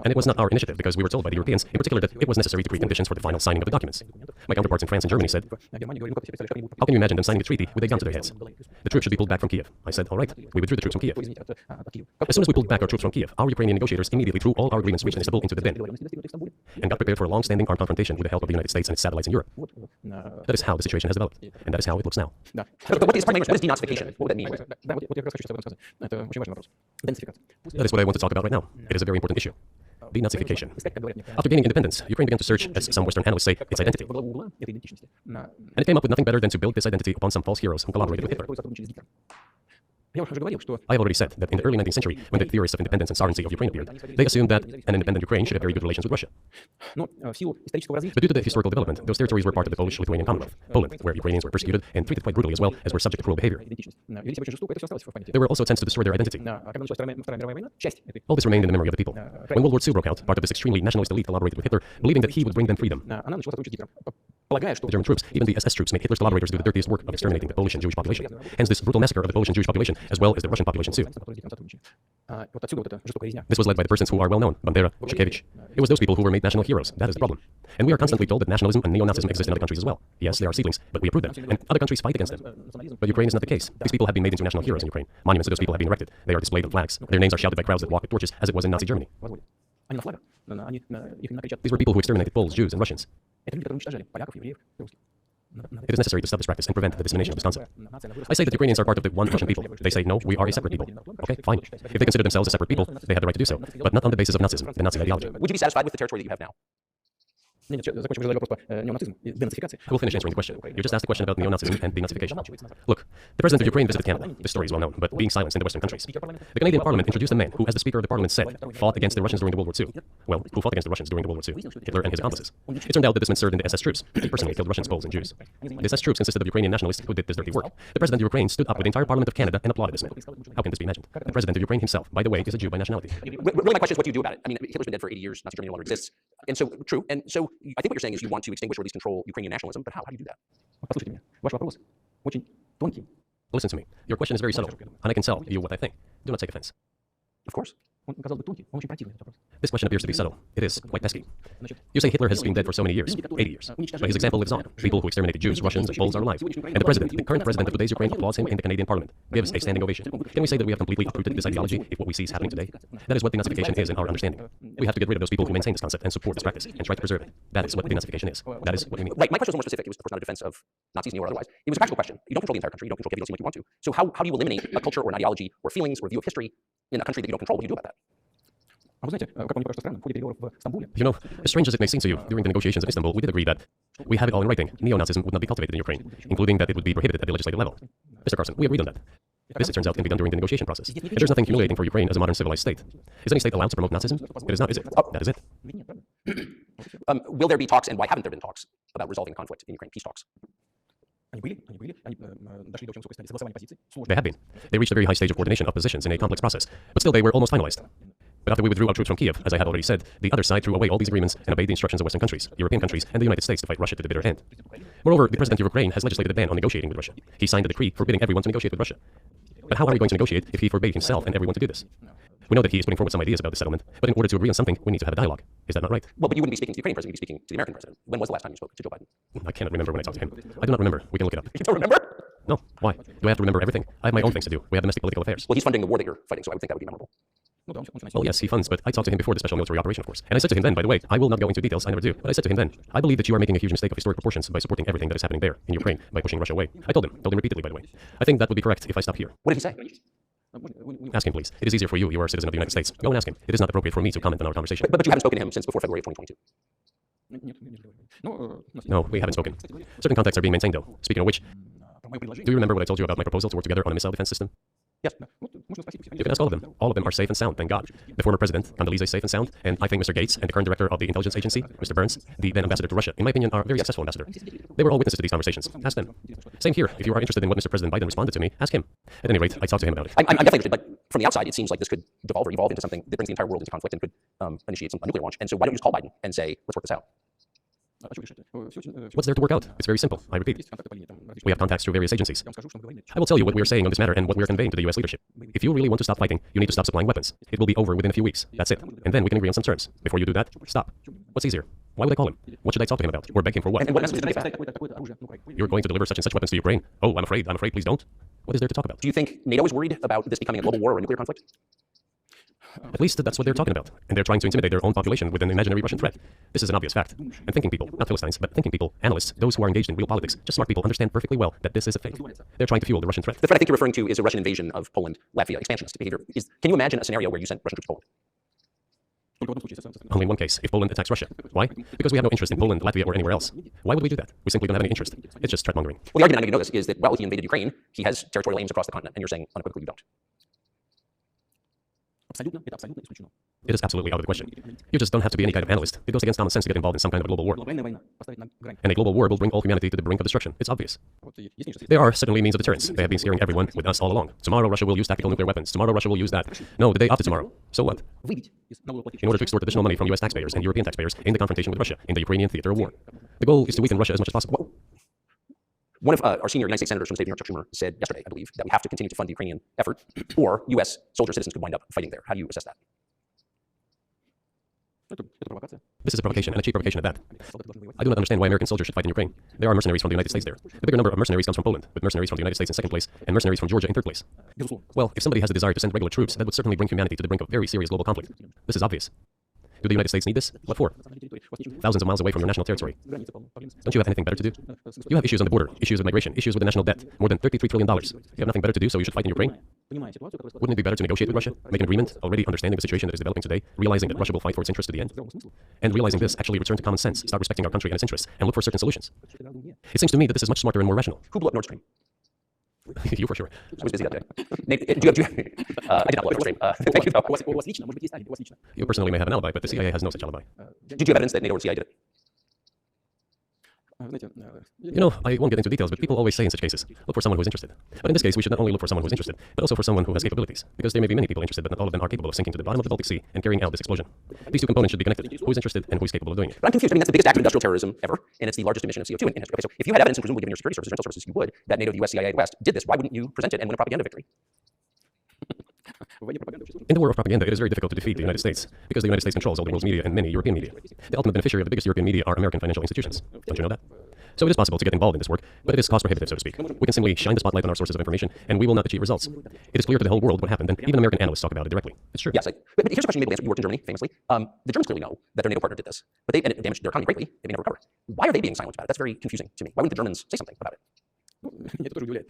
it was not our initiative, because we were told by the Europeans, in particular, that it was necessary to create conditions for the final signing of the documents. My counterparts in France and Germany said, how can you imagine them signing the treaty with a gun to their heads? The troops should be pulled back from Kiev. I said, all right, we withdrew the troops from Kiev. As soon as we pulled back our troops from Kiev, our Ukrainian negotiators immediately threw all our agreements reached in Istanbul into the bin, and got prepared for a long-standing armed confrontation with the help of the United States and its satellites in Europe. That is how the situation has developed, and that is how it looks now. But what is denazification? What would that mean? That is what I want to talk about right now. It is a very important issue. Denazification. After gaining independence, Ukraine began to search, as some Western analysts say, its identity. And it came up with nothing better than to build this identity upon some false heroes who collaborated with Hitler. I have already said that in the early 19th century, when the theorists of independence and sovereignty of Ukraine appeared, they assumed that an independent Ukraine should have very good relations with Russia. But due to the historical development, those territories were part of the Polish-Lithuanian Commonwealth, Poland, where Ukrainians were persecuted and treated quite brutally, as well as were subject to cruel behavior. There were also attempts to destroy their identity. All this remained in the memory of the people. When World War II broke out, part of this extremely nationalist elite collaborated with Hitler, believing that he would bring them freedom. The German troops, even the SS troops, made Hitler's collaborators do the dirtiest work of exterminating the Polish and Jewish population. Hence this brutal massacre of the Polish and Jewish population, as well as the Russian population too. This was led by the persons who are well known, Bandera, Shukevich. It was those people who were made national heroes. That is the problem. And we are constantly told that nationalism and neo-Nazism exist in other countries as well. Yes, there are seedlings, but we approve them, and other countries fight against them. But Ukraine is not the case. These people have been made into national heroes in Ukraine. Monuments to those people have been erected. They are displayed on flags. Their names are shouted by crowds that walk with torches, as it was in Nazi Germany. These were people who exterminated Poles, Jews, and Russians. It is necessary to stop this practice and prevent the dissemination of this concept. I say that Ukrainians are part of the one Russian people. They say, no, we are a separate people. Okay, fine. If they consider themselves a separate people, they have the right to do so, but not on the basis of Nazism, the Nazi ideology. Would you be satisfied with the territory that you have now? I will finish answering the question. You just asked the question about neo-Nazism and denazification. Look, the president of Ukraine visited Canada. This story is well known, but being silenced in the Western countries. The Canadian Parliament introduced a man who, as the Speaker of the Parliament said, fought against the Russians during the World War II. Well, who fought against the Russians during the World War II? Hitler and his accomplices. It turned out that this man served in the SS troops. He personally killed Russians, Poles, and Jews. The SS troops consisted of Ukrainian nationalists who did this dirty work. The president of Ukraine stood up with the entire Parliament of Canada and applauded this man. How can this be imagined? The president of Ukraine himself, by the way, is a Jew by nationality. Really, my question is, what do you do about it? I mean, Hitler's been dead for 80 years. Nazi Germany no longer exists. And so, true. And so, I think what you're saying is you want to extinguish or at least control Ukrainian nationalism, but how do you do that? Listen to me. Your question is very subtle, and I can tell you what I think. Do not take offense. Of course. This question appears to be subtle. It is quite pesky. You say Hitler has been dead for so many years, 80 years. But his example lives on. People who exterminated Jews, Russians, and Poles are alive. And the president, the current president of today's Ukraine, applauds him in the Canadian Parliament, gives a standing ovation. Can we say that we have completely uprooted this ideology if what we see is happening today? That is what denazification is in our understanding. We have to get rid of those people who maintain this concept and support this practice and try to preserve it. That is what denazification is. That is what we mean. Right. My question was more specific. It was, of course, not a defense of Nazis, neo or otherwise. It was a practical question. You don't control the entire country. You don't control capitalism like you want to. So how do you eliminate a culture or an ideology or feelings or view of history in a country that you don't control? What do you do about that? You know, as strange as it may seem to you, during the negotiations of Istanbul, we did agree that we have it all in writing. Neo-Nazism would not be cultivated in Ukraine, including that it would be prohibited at the legislative level. Mr. Carson, we agreed on that. This, it turns out, can be done during the negotiation process. And there's nothing humiliating for Ukraine as a modern civilized state. Is any state allowed to promote Nazism? It is not, is it? That is it. Will there be talks, and why haven't there been talks about resolving conflict in Ukraine? Peace talks. They have been. They reached a very high stage of coordination of positions in a complex process, but still they were almost finalized. But after we withdrew our troops from Kiev, as I had already said, the other side threw away all these agreements and obeyed the instructions of Western countries, European countries, and the United States to fight Russia to the bitter end. Moreover, the president of Ukraine has legislated a ban on negotiating with Russia. He signed a decree forbidding everyone to negotiate with Russia. But how are we going to negotiate if he forbade himself and everyone to do this? We know that he is putting forward some ideas about the settlement, but in order to agree on something, we need to have a dialogue. Is that not right? Well, but you wouldn't be speaking to the Ukrainian president, you'd be speaking to the American president. When was the last time you spoke to Joe Biden? I cannot remember when I talked to him. I do not remember. We can look it up. You don't remember? No. Why? Do I have to remember everything? I have my own things to do. We have domestic political affairs. Well, he's funding the war that you're fighting, so I would think that would be memorable. Well, yes, he funds, but I talked to him before the special military operation, of course. And I said to him then, by the way, I will not go into details, I never do, but I said to him then, I believe that you are making a huge mistake of historic proportions by supporting everything that is happening there, in Ukraine, by pushing Russia away. I told him repeatedly, by the way. I think that would be correct if I stop here. What did he say? Ask him, please. It is easier for you. You are a citizen of the United States. Go and ask him. It is not appropriate for me to comment on our conversation. But you haven't spoken to him since before February of 2022. No, we haven't spoken. Certain contacts are being maintained, though. Speaking of which, do you remember what I told you about my proposal to work together on a missile defense system? Yes. You can ask all of them. All of them are safe and sound, thank God. The former president, Condoleezza, is safe and sound, and I think Mr. Gates and the current director of the intelligence agency, Mr. Burns, the then ambassador to Russia, in my opinion, are a very successful ambassador. They were all witnesses to these conversations. Ask them. Same here. If you are interested in what Mr. President Biden responded to me, ask him. At any rate, I talked to him about it. I'm definitely interested, but from the outside, it seems like this could devolve or evolve into something that brings the entire world into conflict and could initiate a nuclear launch. And so why don't you just call Biden and say, let's work this out? What's there to work out? It's very simple. I repeat. We have contacts through various agencies. I will tell you what we are saying on this matter and what we are conveying to the U.S. leadership. If you really want to stop fighting, you need to stop supplying weapons. It will be over within a few weeks. That's it. And then we can agree on some terms. Before you do that, stop. What's easier? Why would I call him? What should I talk to him about? Or beg him for what? And what message did they say? You're going to deliver such and such weapons to Ukraine? Oh, I'm afraid, please don't. What is there to talk about? Do you think NATO is worried about this becoming a global war or a nuclear conflict? At least that's what they're talking about. And they're trying to intimidate their own population with an imaginary Russian threat. This is an obvious fact. And thinking people, not Philistines, but thinking people, analysts, those who are engaged in real politics, just smart people understand perfectly well that this is a fake. They're trying to fuel the Russian threat. The threat I think you're referring to is a Russian invasion of Poland, Latvia, expansionist behavior. Can you imagine a scenario where you sent Russian troops to Poland? Only in one case, if Poland attacks Russia. Why? Because we have no interest in Poland, Latvia, or anywhere else. Why would we do that? We simply don't have any interest. It's just threat mongering. Well, the argument, I know you know this, is that while he invaded Ukraine, he has territorial aims across the continent, and you're saying unequivocally you don't. It is absolutely out of the question. You just don't have to be any kind of analyst. It goes against common sense to get involved in some kind of a global war. And a global war will bring all humanity to the brink of destruction. It's obvious. There are certainly means of deterrence. They have been scaring everyone with us all along. Tomorrow Russia will use tactical nuclear weapons. Tomorrow Russia will use that. No, the day after tomorrow. So what? In order to extort additional money from US taxpayers and European taxpayers in the confrontation with Russia in the Ukrainian theater of war. The goal is to weaken Russia as much as possible. One of our senior United States senators from the state of New York, Chuck Schumer, said yesterday, I believe, that we have to continue to fund the Ukrainian effort, or U.S. soldier citizens could wind up fighting there. How do you assess that? This is a provocation, and a cheap provocation at that. I do not understand why American soldiers should fight in Ukraine. There are mercenaries from the United States there. The bigger number of mercenaries comes from Poland, with mercenaries from the United States in second place, and mercenaries from Georgia in third place. Well, if somebody has the desire to send regular troops, that would certainly bring humanity to the brink of very serious global conflict. This is obvious. Do the United States need this? What for? Thousands of miles away from your national territory. Don't you have anything better to do? You have issues on the border, issues with migration, issues with the national debt, more than $33 trillion. You have nothing better to do, so you should fight in Ukraine? Wouldn't it be better to negotiate with Russia, make an agreement, already understanding the situation that is developing today, realizing that Russia will fight for its interests to the end? And realizing this, actually return to common sense, start respecting our country and its interests, and look for certain solutions. It seems to me that this is much smarter and more rational. Who blew up Nord Stream? You for sure. I was busy that day. Nate, I did not blow up Nord Stream. Thank you, though. You personally may have an alibi, but the CIA has no such alibi. Did you have evidence that NATO or CIA did it? You know, I won't get into details, but people always say in such cases, look for someone who is interested. But in this case, we should not only look for someone who is interested, but also for someone who has capabilities. Because there may be many people interested, but not all of them are capable of sinking to the bottom of the Baltic Sea and carrying out this explosion. These two components should be connected. Who is interested and who is capable of doing it? But I'm confused. I mean, that's the biggest act of industrial terrorism ever, and it's the largest emission of CO2 in history. Okay, so if you had evidence, and presumably given your security services, rental services, you would, that NATO, the US, CIA, and West did this, why wouldn't you present it and win a propaganda victory? In the war of propaganda, it is very difficult to defeat the United States because the United States controls all the world's media and many European media. The ultimate beneficiary of the biggest European media are American financial institutions. Don't you know that? So it is possible to get involved in this work, but it is cost prohibitive, so to speak. We can simply shine the spotlight on our sources of information, and we will not achieve results. It is clear to the whole world what happened, and even American analysts talk about it directly. It's true. Yes, but here's a question you maybe answer. You worked in Germany, famously. The Germans clearly know that their NATO partner did this, and it damaged their economy greatly. They may never recover. Why are they being silent about it? That's very confusing to me. Why wouldn't the Germans say something about it?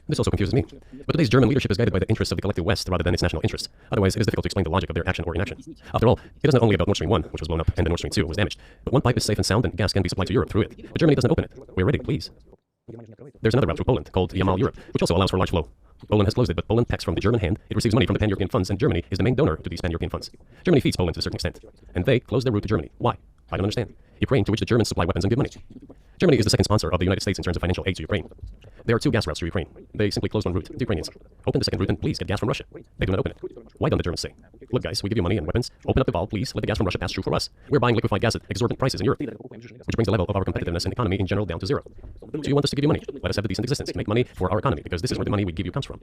This also confuses me. But today's German leadership is guided by the interests of the collective West rather than its national interests. Otherwise, it is difficult to explain the logic of their action or inaction. After all, it is not only about Nord Stream 1, which was blown up, and the Nord Stream 2 was damaged. But one pipe is safe and sound, and gas can be supplied to Europe through it. But Germany doesn't open it. We're ready, please. There's another route through Poland, called Yamal Europe, which also allows for large flow. Poland has closed it, but Poland packs from the German hand. It receives money from the pan-European funds, and Germany is the main donor to these pan-European funds. Germany feeds Poland to a certain extent, and they close their route to Germany. Why? I don't understand. Ukraine, to which the Germans supply weapons and give money. Germany is the second sponsor of the United States in terms of financial aid to Ukraine. There are two gas routes to Ukraine. They simply closed one route. The Ukrainians open the second route and please get gas from Russia. They do not open it. Why don't the Germans say, look guys, we give you money and weapons, open up the valve, please, let the gas from Russia pass through for us. We're buying liquefied gas at exorbitant prices in Europe, which brings the level of our competitiveness and economy in general down to zero. So you want us to give you money? Let us have a decent existence. Make money for our economy because this is where the money we give you comes from.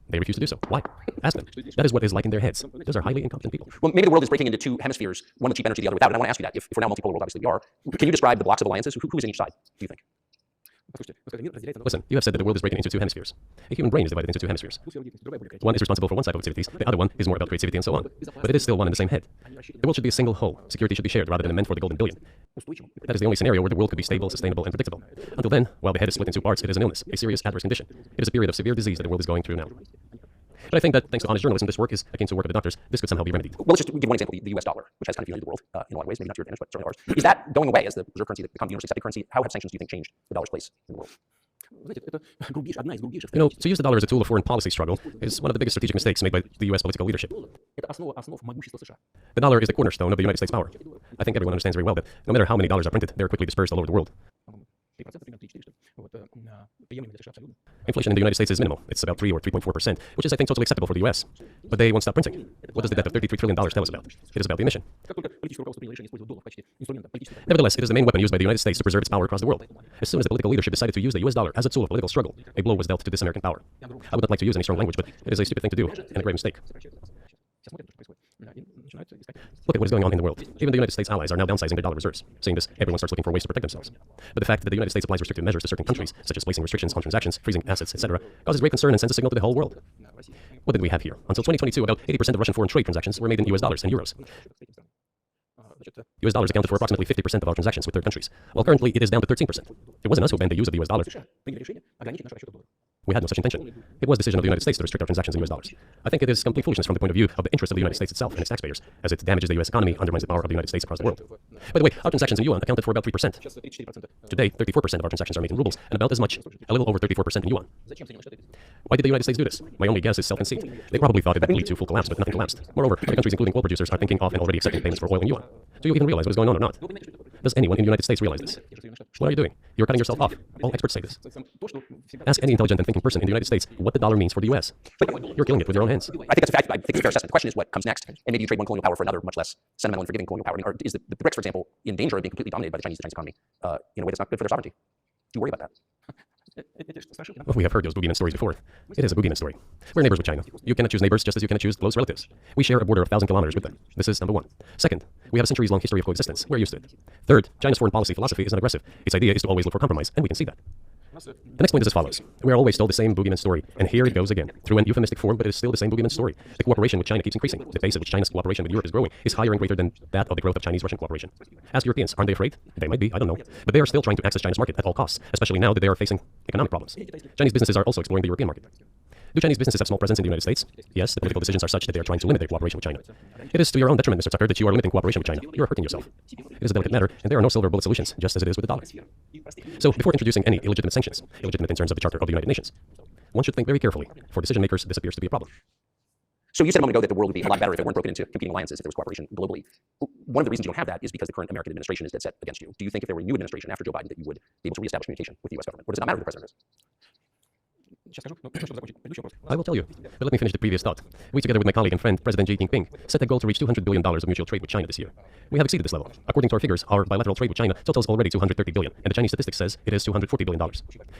They refuse to do so. Why? Ask them. That is what is like in their heads. Those are highly incompetent people. Well, maybe the world is breaking into two hemispheres, one with cheap energy, the other without. And I want to ask you that. If we're now multipolar world, obviously we are. Can you describe the blocks of alliances? Who is in each side, do you think? Listen, you have said that the world is breaking into two hemispheres. A human brain is divided into two hemispheres. One is responsible for one side of activities, the other one is more about creativity and so on. But it is still one and the same head. The world should be a single whole. Security should be shared rather than meant for the golden billion. That is the only scenario where the world could be stable, sustainable, and predictable. Until then, while the head is split in two parts, it is an illness, a serious adverse condition. It is a period of severe disease that the world is going through now. But I think that thanks to honest journalism, this work is akin to work of the doctors. This could somehow be remedied. Well, let's just give one example. The US dollar, which has kind of united the world in a lot of ways, maybe not to your advantage, but certainly ours. Is that going away as the reserve currency, become the universally accepted currency? How have sanctions, do you think, changed the dollar's place in the world? You know, to use the dollar as a tool of foreign policy struggle is one of the biggest strategic mistakes made by the U.S. political leadership. The dollar is the cornerstone of the United States power. I think everyone understands very well that no matter how many dollars are printed, they are quickly dispersed all over the world. Inflation in the United States is minimal. It's about 3 or 3.4%, which is, I think, totally acceptable for the U.S. But they won't stop printing. What does the debt of $33 trillion tell us about? It is about the emission. Nevertheless, it is the main weapon used by the United States to preserve its power across the world. As soon as the political leadership decided to use the U.S. dollar as a tool of political struggle, a blow was dealt to this American power. I would not like to use any strong language, but it is a stupid thing to do and a grave mistake. Look at what is going on in the world. Even the United States allies are now downsizing their dollar reserves. Seeing this, everyone starts looking for ways to protect themselves. But the fact that the United States applies restrictive measures to certain countries, such as placing restrictions on transactions, freezing assets, etc., causes great concern and sends a signal to the whole world. What did we have here? Until 2022, about 80% of Russian foreign trade transactions were made in US dollars and euros. US dollars accounted for approximately 50% of our transactions with third countries, while currently it is down to 13%. It wasn't us who banned the use of the US dollar. We had no such intention. It was the decision of the United States to restrict our transactions in US dollars. I think it is complete foolishness from the point of view of the interest of the United States itself and its taxpayers, as it damages the US economy, undermines the power of the United States across the world. By the way, our transactions in yuan accounted for about 3%. Today, 34% of our transactions are made in rubles, and about as much, a little over 34% in yuan. Why did the United States do this? My only guess is self-conceit. They probably thought it would lead to full collapse, but nothing collapsed. Moreover, other countries, including oil producers, are thinking of and already accepting payments for oil in yuan. Do you even realize what is going on or not? Does anyone in the United States realize this? What are you doing? You're cutting yourself off. All experts say this. Ask any intelligent and thinking person in the United States what the dollar means for the U.S. You're killing it with your own hands. I think that's a fact. I think it's a fair assessment. The question is what comes next, and maybe you trade one colonial power for another, much less sentimental and forgiving colonial power. I mean, is the BRICS, for example, in danger of being completely dominated by the Chinese economy in a way that's not good for their sovereignty? Do you worry about that? Well, we have heard those boogeyman stories before. It is a boogeyman story. We're neighbors with China. You cannot choose neighbors just as you cannot choose close relatives. We share a border of 1,000 kilometers with them. This is number one. Second, we have a centuries-long history of coexistence. We're used to it. Third, China's foreign policy philosophy is not aggressive. Its idea is to always look for compromise, and we can see that. The next point is as follows. We are always told the same boogeyman story, and here it goes again. Through an euphemistic form, but it is still the same boogeyman story. The cooperation with China keeps increasing. The pace at which China's cooperation with Europe is growing is higher and greater than that of the growth of Chinese-Russian cooperation. Ask Europeans, aren't they afraid? They might be, I don't know. But they are still trying to access China's market at all costs, especially now that they are facing economic problems. Chinese businesses are also exploring the European market. Do Chinese businesses have small presence in the United States? Yes, the political decisions are such that they are trying to limit their cooperation with China. It is to your own detriment, Mr. Tucker, that you are limiting cooperation with China. You are hurting yourself. It is a delicate matter, and there are no silver bullet solutions, just as it is with the dollar. So, before introducing any illegitimate sanctions, illegitimate in terms of the Charter of the United Nations, one should think very carefully. For decision makers, this appears to be a problem. So you said a moment ago that the world would be a lot better if it weren't broken into competing alliances, if there was cooperation globally. One of the reasons you don't have that is because the current American administration is dead set against you. Do you think if there were a new administration after Joe Biden that you would be able to reestablish communication with the U.S. government? Or does it not matter who the president is? I will tell you, but let me finish the previous thought. We, together with my colleague and friend, President Xi Jinping, set a goal to reach $200 billion of mutual trade with China this year. We have exceeded this level. According to our figures, our bilateral trade with China totals already $230 billion, and the Chinese statistics says it is $240 billion. One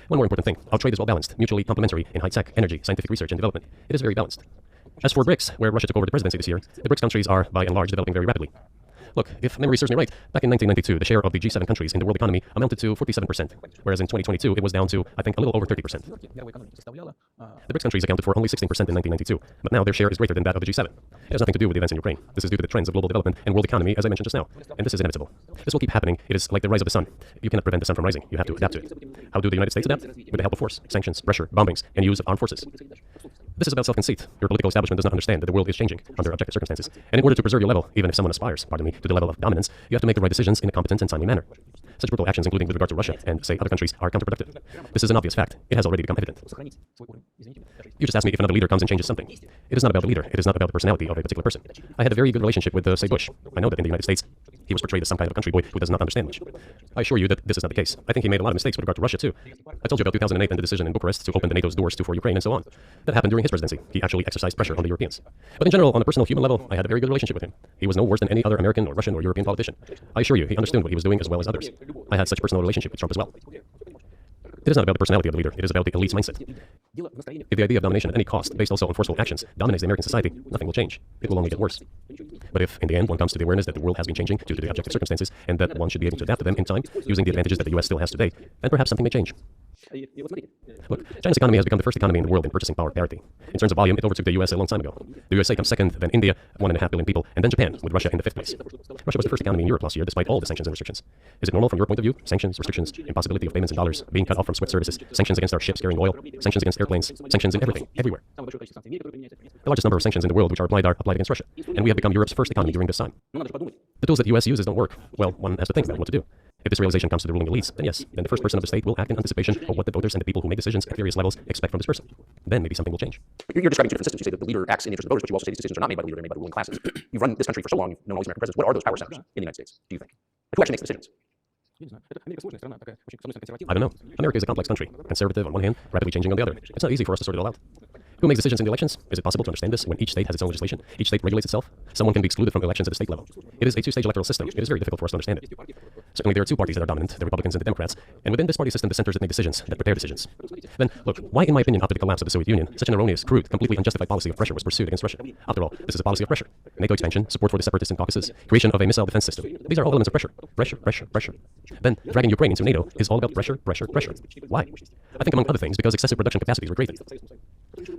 more important thing, our trade is well balanced, mutually complementary in high-tech, energy, scientific research, and development. It is very balanced. As for BRICS, where Russia took over the presidency this year, the BRICS countries are, by and large, developing very rapidly. Look, if memory serves me right, back in 1992, the share of the G7 countries in the world economy amounted to 47%, whereas in 2022 it was down to, I think, a little over 30%. The BRICS countries accounted for only 16% in 1992, but now their share is greater than that of the G7. It has nothing to do with the events in Ukraine. This is due to the trends of global development and world economy, as I mentioned just now. And this is inevitable. This will keep happening. It is like the rise of the sun. You cannot prevent the sun from rising. You have to adapt to it. How do the United States adapt? With the help of force, sanctions, pressure, bombings, and use of armed forces. This is about self-conceit. Your political establishment does not understand that the world is changing under objective circumstances. And in order to preserve your level, even if someone aspires, pardon me, to the level of dominance, you have to make the right decisions in a competent and timely manner. Such brutal actions, including with regard to Russia and, say, other countries, are counterproductive. This is an obvious fact. It has already become evident. You just asked me if another leader comes and changes something. It is not about the leader. It is not about the personality of a particular person. I had a very good relationship with, say, Bush. I know that in the United States, he was portrayed as some kind of a country boy who does not understand much. I assure you that this is not the case. I think he made a lot of mistakes with regard to Russia, too. I told you about 2008 and the decision in Bucharest to open the NATO's doors for Ukraine and so on. That happened during his presidency. He actually exercised pressure on the Europeans. But in general, on a personal human level, I had a very good relationship with him. He was no worse than any other American or Russian or European politician. I assure you, he understood what he was doing as well as others. I had such a personal relationship with Trump as well. It is not about the personality of the leader. It is about the elite's mindset. If the idea of domination at any cost, based also on forceful actions, dominates the American society, nothing will change. It will only get worse. But if, in the end, one comes to the awareness that the world has been changing due to the objective circumstances, and that one should be able to adapt to them in time, using the advantages that the U.S. still has today, then perhaps something may change. Look, China's economy has become the first economy in the world in purchasing power parity. In terms of volume, it overtook the US a long time ago. The USA comes second, then India, 1.5 billion people, and then Japan, with Russia in the fifth place. Russia was the first economy in Europe last year, despite all the sanctions and restrictions. Is it normal from your point of view? Sanctions, restrictions, impossibility of payments in dollars, being cut off from SWIFT services, sanctions against our ships carrying oil, sanctions against airplanes, sanctions in everything, everywhere. The largest number of sanctions in the world which are applied against Russia, and we have become Europe's first economy during this time. The tools that the US uses don't work. Well, one has to think about what to do. If this realization comes to the ruling elites, then yes, then the first person of the state will act in anticipation of what the voters and the people who make decisions at various levels expect from this person. Then maybe something will change. You're describing two different systems. You say that the leader acts in the interest of voters, but you also say these decisions are not made by the leader, they're made by the ruling classes. You've run this country for so long, you've known all these American presidents. What are those power centers in the United States, do you think? Who actually makes the decisions? I don't know. America is a complex country, conservative on one hand, rapidly changing on the other. It's not easy for us to sort it all out. Who makes decisions in the elections? Is it possible to understand this when each state has its own legislation? Each state regulates itself? Someone can be excluded from elections at the state level. It is a two-stage electoral system. It is very difficult for us to understand it. Certainly there are two parties that are dominant, the Republicans and the Democrats, and within this party system, the centers that make decisions, that prepare decisions. Then, look, why, in my opinion, after the collapse of the Soviet Union, such an erroneous, crude, completely unjustified policy of pressure was pursued against Russia? After all, this is a policy of pressure. NATO expansion, support for the separatists in Caucasus, creation of a missile defense system. These are all elements of pressure. Pressure, pressure, pressure. Then, dragging Ukraine into NATO is all about pressure, pressure, pressure. Why? I think among other things, because excessive production capacities were created.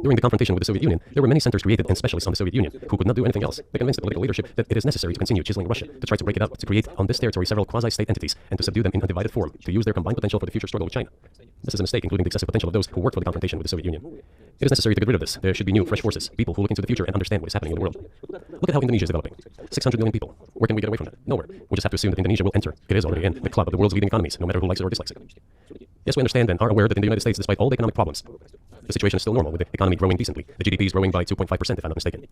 During the confrontation with the Soviet Union, there were many centers created and specialists on the Soviet Union who could not do anything else. They convinced the political leadership that it is necessary to continue chiseling Russia, to try to break it up, to create on this territory several quasi-state entities, and to subdue them in a divided form, to use their combined potential for the future struggle with China. This is a mistake, including the excessive potential of those who worked for the confrontation with the Soviet Union. It is necessary to get rid of this. There should be new, fresh forces, people who look into the future and understand what is happening in the world. Look at how Indonesia is developing. 600 million people. Where can we get away from that? Nowhere. We just have to assume that Indonesia will enter. It is already in the club of the world's leading economies, no matter who likes it or dislikes it. Yes, we understand and are aware that in the United States, despite all the economic problems, the situation is still normal, with the economy growing decently. The GDP is growing by 2.5%, if I'm not mistaken.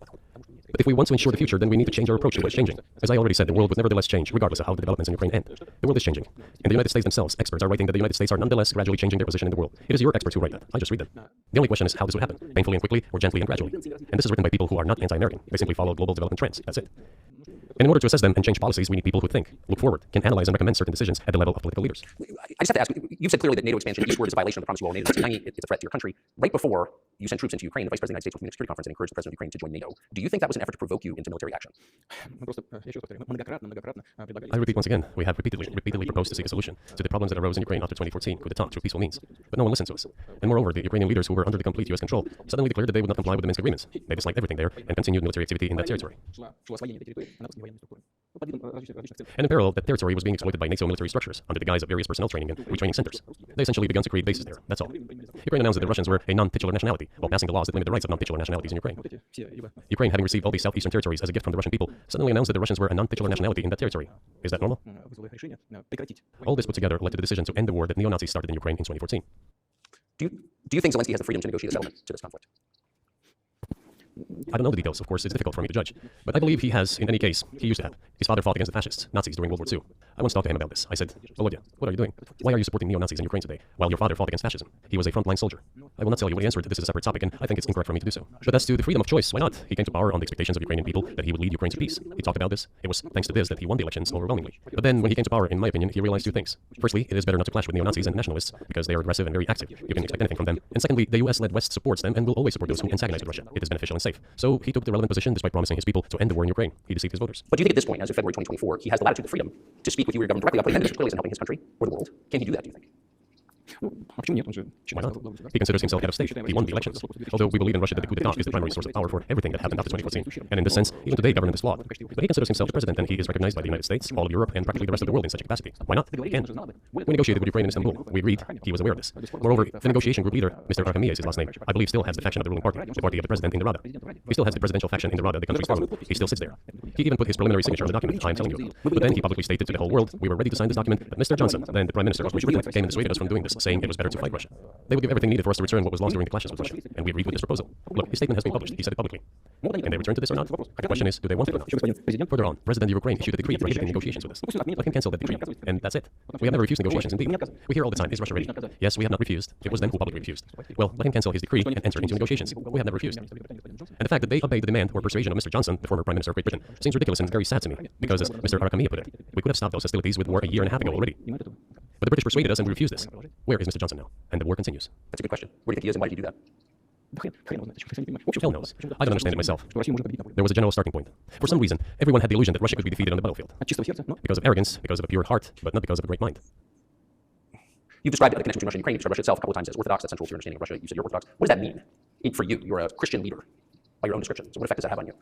But if we want to ensure the future, then we need to change our approach to what is changing. As I already said, the world would nevertheless change, regardless of how the developments in Ukraine end. The world is changing. In the United States themselves, experts are writing that the United States are nonetheless gradually changing their position in the world. It is your experts who write that. I just read them. The only question is how this would happen, painfully and quickly, or gently and gradually. And this is written by people who are not anti-American. They simply follow global development trends. That's it. And in order to assess them and change policies, we need people who think, look forward, can analyze and recommend certain decisions at the level of political leaders. I just have to ask, you've said clearly that NATO expansion eastward is a violation of the promise of all NATO. It's denying it's a threat to your country. Right before you sent troops into Ukraine, the Vice President of the United States Security Conference and encouraged the President of Ukraine to join NATO. Do you think that was an effort to provoke you into military action? I repeat once again, we have repeatedly proposed to seek a solution to the problems that arose in Ukraine after 2014 coup d'etat through peaceful means. But no one listened to us. And moreover, the Ukrainian leaders who were under the complete US control suddenly declared that they would not comply with the Minsk agreements. They disliked everything there and continued military activity in that territory. And in parallel, that territory was being exploited by NATO military structures under the guise of various personnel training and retraining centers. They essentially began to create bases there, that's all. Ukraine announced that the Russians were a non-titular nationality, while passing the laws that limit the rights of non-titular nationalities in Ukraine. Ukraine, having received all these southeastern territories as a gift from the Russian people, suddenly announced that the Russians were a non-titular nationality in that territory. Is that normal? All this put together led to the decision to end the war that neo-Nazis started in Ukraine in 2014. Do you think Zelensky has the freedom to negotiate a settlement to this conflict? I don't know the details, of course, it's difficult for me to judge. But I believe he has, in any case, he used to have. His father fought against the fascists, Nazis, during World War II. I once talked to him about this. I said, Volodya, what are you doing? Why are you supporting neo-Nazis in Ukraine today, while your father fought against fascism? He was a frontline soldier. I will not tell you what he answered. This is a separate topic, and I think it's incorrect for me to do so. But as to the freedom of choice, why not? He came to power on the expectations of Ukrainian people that he would lead Ukraine to peace. He talked about this. It was thanks to this that he won the elections overwhelmingly. But then, when he came to power, in my opinion, he realized two things. Firstly, it is better not to clash with neo-Nazis and nationalists, because they are aggressive and very active. You can expect anything from them. And secondly, the US-led West supports them and will always support those who antagonize Russia. It is beneficial in safe. So he took the relevant position despite promising his people to end the war in Ukraine. He deceived his voters. But do you think at this point, as of February 2024, he has the latitude, the freedom to speak with you or your government directly about putting any clearly in helping his country or the world? Can he do that, do you think? Why not? He considers himself head of state. He won the elections. Although we believe in Russia that the coup d'etat is the primary source of power for everything that happened after 2014. And in this sense, even today, government is flawed. But he considers himself the president, and he is recognized by the United States, all of Europe, and practically the rest of the world in such a capacity. Why not? He can. We negotiated with Ukraine in Istanbul. We agreed. He was aware of this. Moreover, the negotiation group leader, Mr. Arkamia is his last name, I believe still has the faction of the ruling party, the party of the president in the Rada. He still has the presidential faction in the Rada, the country's parliament. He still sits there. He even put his preliminary signature on the document I'm telling you about. But then he publicly stated to the whole world, we were ready to sign this document, but Mr. Johnson, then the prime minister of Great Britain, came and dissuaded us from doing this, saying it was better to fight Russia. They would give everything needed for us to return what was lost during the clashes with Russia, and we agreed with this proposal. Look, his statement has been published. He said it publicly. Can they return to this or not? The question is, do they want it or not? Further on, President of Ukraine issued a decree prohibiting negotiations with us. Let him cancel that decree, and that's it. We have never refused negotiations indeed. We hear all the time, is Russia ready? Yes, we have not refused. It was them who publicly refused. Well, let him cancel his decree and enter into negotiations. We have never refused. And the fact that they obeyed the demand or persuasion of Mr. Johnson, the former Prime Minister of Great Britain, seems ridiculous and very sad to me, because as Mr. Arkamia put it, we could have stopped those hostilities with war a year and a half ago already. But the British persuaded us and we refused this. Where is Mr. Johnson now? And the war continues. That's a good question. Where do you think he is and why did he do that? Hell knows. I don't understand it myself. There was a general starting point. For some reason, everyone had the illusion that Russia could be defeated on the battlefield. Because of arrogance, because of a pure heart, but not because of a great mind. You've described the connection between Russia and Ukraine. You've described Russia itself a couple of times as orthodox. That's central to your understanding of Russia. You said you're orthodox. What does that mean for you? You're a Christian leader by your own description. So what effect does that have on you?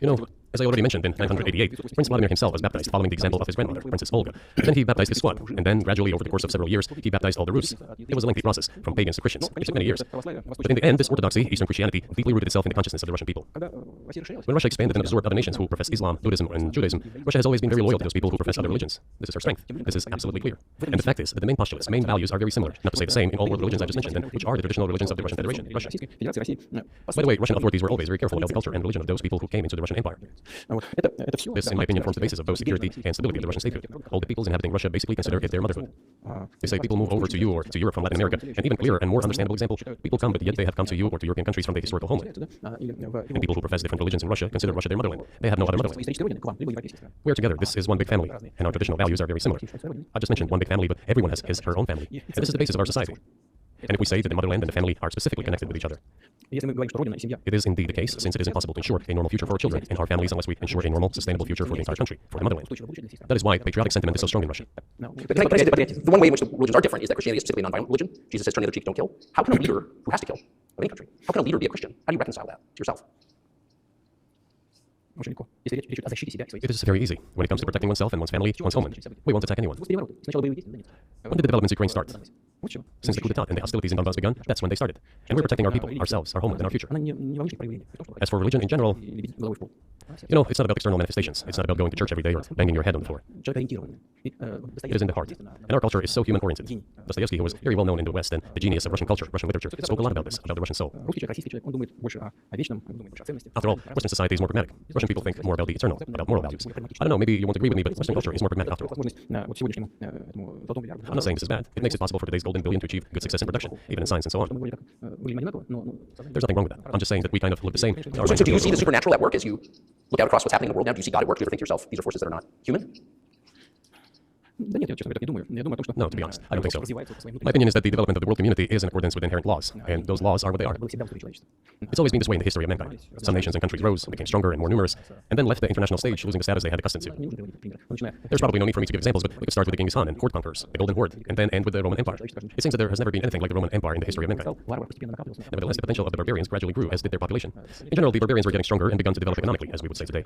You know, as I already mentioned, in 988, Prince Vladimir himself was baptized following the example of his grandmother, Princess Olga. Then he baptized his squad, and then gradually, over the course of several years, he baptized all the Rus. It was a lengthy process, from pagans to Christians. It took many years. But in the end, this orthodoxy, Eastern Christianity, deeply rooted itself in the consciousness of the Russian people. When Russia expanded and absorbed other nations who profess Islam, Buddhism, and Judaism, Russia has always been very loyal to those people who profess other religions. This is her strength. This is absolutely clear. And the fact is that the main postulates, main values are very similar, not to say the same, in all world religions I just mentioned, and which are the traditional religions of the Russian Federation, Russia. By the way, Russian authorities were always very careful about the culture and religion of those people who came into the Russian Empire. This, in my opinion, forms the basis of both security and stability of the Russian statehood. All the peoples inhabiting Russia basically consider it their motherhood. They say people move over to you or to Europe from Latin America, and even clearer and more understandable example, people come, but yet they have come to you or to European countries from the historical homeland. And people who profess different religions in Russia consider Russia their motherland. They have no other motherland. We are together. This is one big family, and our traditional values are very similar. I just mentioned one big family, but everyone has his, her own family. And this is the basis of our society. And if we say that the motherland and the family are specifically connected with each other, it is indeed the case, since it is impossible to ensure a normal future for our children and our families unless we ensure a normal, sustainable future for the entire country, for the motherland. That is why patriotic sentiment is so strong in Russia. But the one way in which the religions are different is that Christianity is specifically a non-violent religion. Jesus says, turn the other cheek, don't kill. How can a leader who has to kill of any country, how can a leader be a Christian? How do you reconcile that to yourself? It is very easy when it comes to protecting oneself and one's family, one's homeland. We won't attack anyone. When did the developments in Ukraine start? Since the coup d'etat and the hostilities in Donbass begun, that's when they started. And we're protecting our people, ourselves, our homeland, and our future. As for religion in general, you know, it's not about external manifestations. It's not about going to church every day or banging your head on the floor. It is in the heart. And our culture is so human-oriented. Dostoevsky, who was very well known in the West and the genius of Russian culture, Russian literature, spoke a lot about this, about the Russian soul. After all, Western society is more pragmatic. Russian people think more about the eternal, about moral values. I don't know, maybe you won't agree with me, but Western culture is more pragmatic after all. I'm not saying this is bad. It makes it possible for today's golden billion to achieve good success in production, even in science and so on. There's nothing wrong with that. I'm just saying that we kind of live the same. So do you see the supernatural at work as you look out across what's happening in the world now? Do you see God at work? Do you ever think to yourself, these are forces that are not human? No, to be honest, I don't think so. My opinion is that the development of the world community is in accordance with inherent laws, and those laws are what they are. It's always been this way in the history of mankind. Some nations and countries rose, became stronger and more numerous, and then left the international stage, losing the status they had accustomed to. There's probably no need for me to give examples, but we could start with the Genghis Khan and horde conquerors, the Golden Horde, and then end with the Roman Empire. It seems that there has never been anything like the Roman Empire in the history of mankind. Nevertheless, the potential of the barbarians gradually grew, as did their population. In general, the barbarians were getting stronger and begun to develop economically, as we would say today.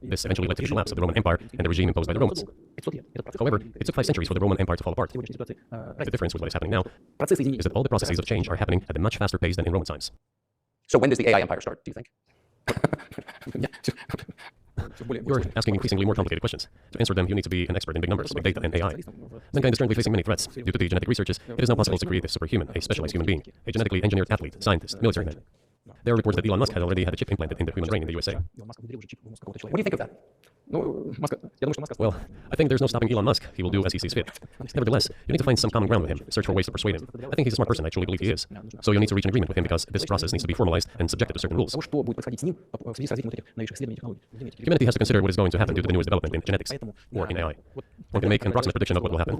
This eventually led to the collapse of the Roman Empire and the regime imposed by the Romans. However, it took 5 centuries for the Roman Empire to fall apart. The difference with what is happening now is that all the processes of change are happening at a much faster pace than in Roman times. So when does the AI empire start, do you think? You're asking increasingly more complicated questions. To answer them, you need to be an expert in big numbers, big data, and AI. Mankind is currently facing many threats. Due to the genetic researches, it is now possible to create a superhuman, a specialized human being, a genetically engineered athlete, scientist, military man. There are reports that Elon Musk has already had a chip implanted in the human brain in the USA. What do you think of that? Well, I think there's no stopping Elon Musk. He will do as he sees fit. Nevertheless, you need to find some common ground with him, search for ways to persuade him. I think he's a smart person, I truly believe he is. So you'll need to reach an agreement with him because this process needs to be formalized and subjected to certain rules. Humanity has to consider what is going to happen due to the newest development in genetics or in AI. One can make an approximate prediction of what will happen.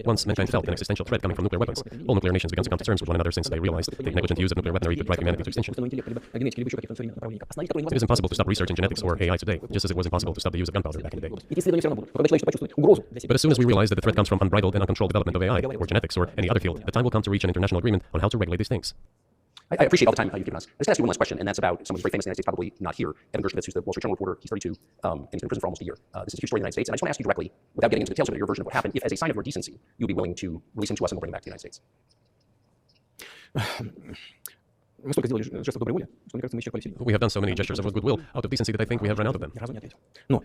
Once mankind felt an existential threat coming from nuclear weapons, all nuclear nations began to come to terms with one another since they realized the negligent use of nuclear weaponry could drive humanity to extinction. It is impossible to stop research in genetics or AI today, just as it was impossible to stop the use of gunpowder back in the day. But as soon as we realize that the threat comes from unbridled and uncontrolled development of AI, or genetics, or any other field, the time will come to reach an international agreement on how to regulate these things. I appreciate all the time you've given us. I was going to ask you one last question, and that's about someone who's very famous in the United States, probably not here, Evan Gershkovich, who's the Wall Street Journal reporter. He's 32, and he's been in prison for almost a year. This is a huge story in the United States, and I just want to ask you directly, without getting into the details of it, your version of what happened, if as a sign of your decency, you would be willing to release him to us and we'll bring him back to the United States. We have done so many gestures of goodwill out of decency that I think we have run out of them.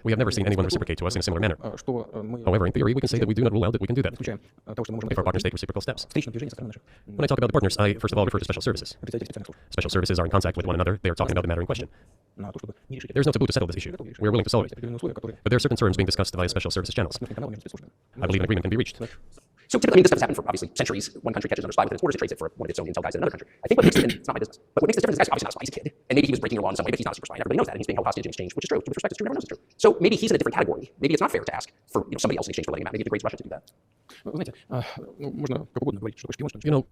We have never seen anyone reciprocate to us in a similar manner. However, in theory, we can say that we do not rule out that we can do that if our partners take reciprocal steps. When I talk about the partners, I first of all refer to special services. Special services are in contact with one another. They are talking about the matter in question. There's no taboo to settle this issue. We are willing to solve it. But there are certain terms being discussed via special services channels. I believe an agreement can be reached. So typically, this stuff has happened for obviously centuries. One country catches another spy within its borders and trades it for one of its own intel guys in another country. I think what makes it, and it's not my business, but what makes this difference is this guy's obviously not a spy, he's a kid. And maybe he was breaking your law in some way, but he's not a super spy. And everybody knows that. And he's being held hostage in exchange, which is true. With respect, it's true. Everyone knows it's true. So maybe he's in a different category. Maybe it's not fair to ask for somebody else in exchange for letting him out. Maybe it degrades Russia to do that.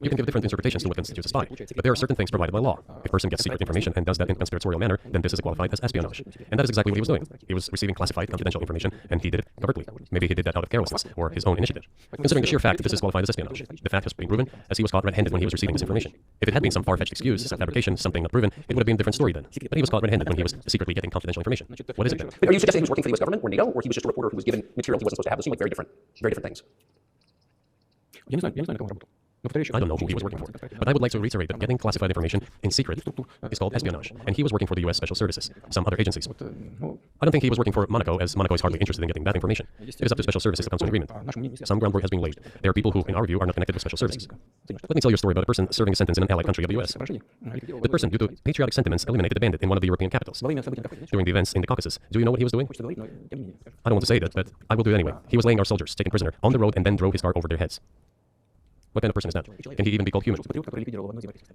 You can give different interpretations to what constitutes a spy, but there are certain things provided by law. If a person gets secret information and does that in a conspiratorial manner, then this is qualified as espionage. And that is exactly what he was doing. He was receiving classified, confidential information, and he did it covertly. Maybe he did that out of carelessness or his own initiative. Considering the sheer fact that this is qualified as espionage, the fact has been proven as he was caught red-handed when he was receiving this information. If it had been some far-fetched excuse, some fabrication, something not proven, it would have been a different story then. But he was caught red-handed when he was secretly getting confidential information. What is it then? But are you suggesting he was working for the U.S. government or NATO, or he was just a reporter who was given material he wasn't supposed to have? Those seem like very different things. I don't know who he was working for, but I would like to reiterate that getting classified information in secret is called espionage, and he was working for the U.S. Special Services, some other agencies. I don't think he was working for Monaco, as Monaco is hardly interested in getting that information. It is up to Special Services to come to an agreement. Some groundwork has been laid. There are people who, in our view, are not connected with Special Services. Let me tell you a story about a person serving a sentence in an allied country of the U.S. The person, due to patriotic sentiments, eliminated a bandit in one of the European capitals. During the events in the Caucasus, do you know what he was doing? I don't want to say that, but I will do it anyway. He was laying our soldiers, taken prisoner, on the road and then drove his car over their heads. What kind of person is that? Can he even be called human? But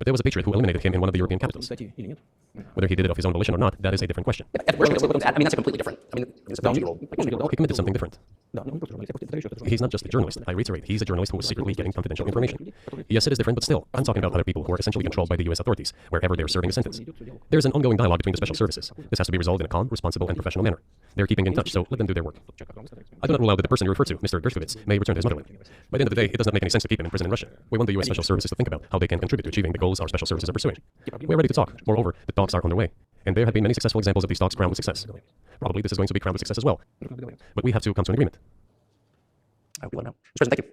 there was a patriot who eliminated him in one of the European capitals. Whether he did it of his own volition or not, that is a different question. I mean, that's a completely different. I mean, it's a role. He committed something different. He's not just a journalist. I reiterate, he's a journalist who was secretly getting confidential information. Yes, it is different, but still, I'm talking about other people who are essentially controlled by the U.S. authorities, wherever they're serving a sentence. There's an ongoing dialogue between the special services. This has to be resolved in a calm, responsible, and professional manner. They're keeping in touch, so let them do their work. I do not rule out that the person you refer to, Mr. Gershkovich, may return to his motherland. By the end of the day, it does not make any sense to keep him in prison in Russia. We want the U.S. Special Services to think about how they can contribute to achieving the goals our special services are pursuing. We're ready to talk. Moreover, the talks are underway, and there have been many successful examples of these talks crowned with success. Probably this is going to be crowned with success as well. But we have to come to an agreement. I hope you let him know. Mr. President, thank you.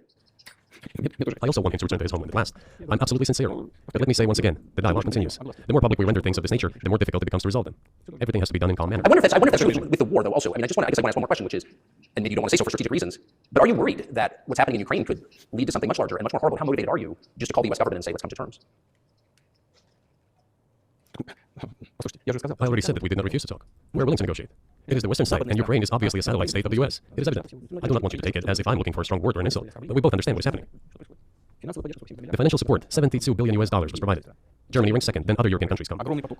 I also want him to return to his homeland at last. I'm absolutely sincere. But let me say once again, the dialogue continues. The more public we render things of this nature, the more difficult it becomes to resolve them. Everything has to be done in calm manner. I wonder if that's true with the war, though, also. I mean, I guess I want to ask one more question, which is, and maybe you don't want to say so for strategic reasons, but are you worried that what's happening in Ukraine could lead to something much larger and much more horrible? How motivated are you just to call the U.S. government and say, let's come to terms? I already said that we did not refuse to talk. We're willing to negotiate. It is the Western side, and Ukraine is obviously a satellite state of the U.S. It is evident. I do not want you to take it as if I'm looking for a strong word or an insult, but we both understand what is happening. The financial support, $72 billion was provided. Germany ranks second, then other European countries come.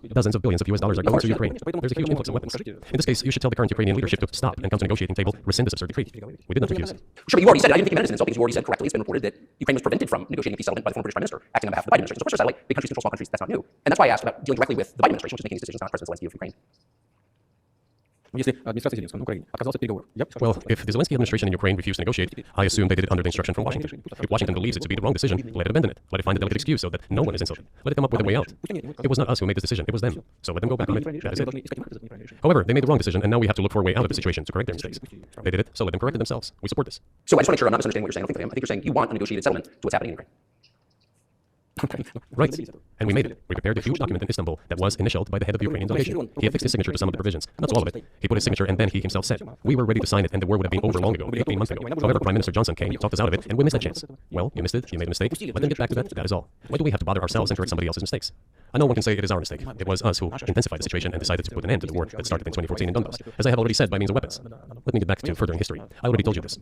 Dozens of billions of US dollars are going to Ukraine. There's a huge influx of weapons. In this case, you should tell the current Ukrainian leadership to stop and come to the negotiating table, rescind this absurd decree. We did not refuse. Sure, but you already said it. I didn't think you meant it as an insult because you already said correctly. It's been reported that Ukraine was prevented from negotiating a peace settlement by the former British Prime Minister, acting on behalf of the Biden administration. So of course, they're satellite, big countries control small countries. That's not new. And that's why I asked about dealing directly with the Biden administration, which is making these decisions, not President Zelensky of Ukraine. Well, if the Zelensky administration in Ukraine refused to negotiate, I assume they did it under the instruction from Washington. If Washington believes it to be the wrong decision, let it abandon it. Let it find a delicate excuse so that no one is insulted. Let it come up with a way out. It was not us who made this decision, it was them. So let them go back on it. That is it. However, they made the wrong decision, and now we have to look for a way out of the situation to correct their mistakes. They did it, so let them correct it themselves. We support this. So I just want to make sure I'm not misunderstanding what you're saying. I don't think I am. I think you're saying you want a negotiated settlement to what's happening in Ukraine. Right. And we made it. We prepared a huge document in Istanbul that was initialed by the head of the Ukrainian delegation. He affixed his signature to some of the provisions, not to all of it. He put his signature and then he himself said, we were ready to sign it and the war would have been over long ago, 18 months ago. However, Prime Minister Johnson came, talked us out of it, and we missed that chance. Well, you missed it, you made a mistake. Let them get back to that, that is all. Why do we have to bother ourselves and correct somebody else's mistakes? I know one can say it is our mistake. It was us who intensified the situation and decided to put an end to the war that started in 2014 in Donbass, as I have already said, by means of weapons. Let me get back to furthering history. I already told you this.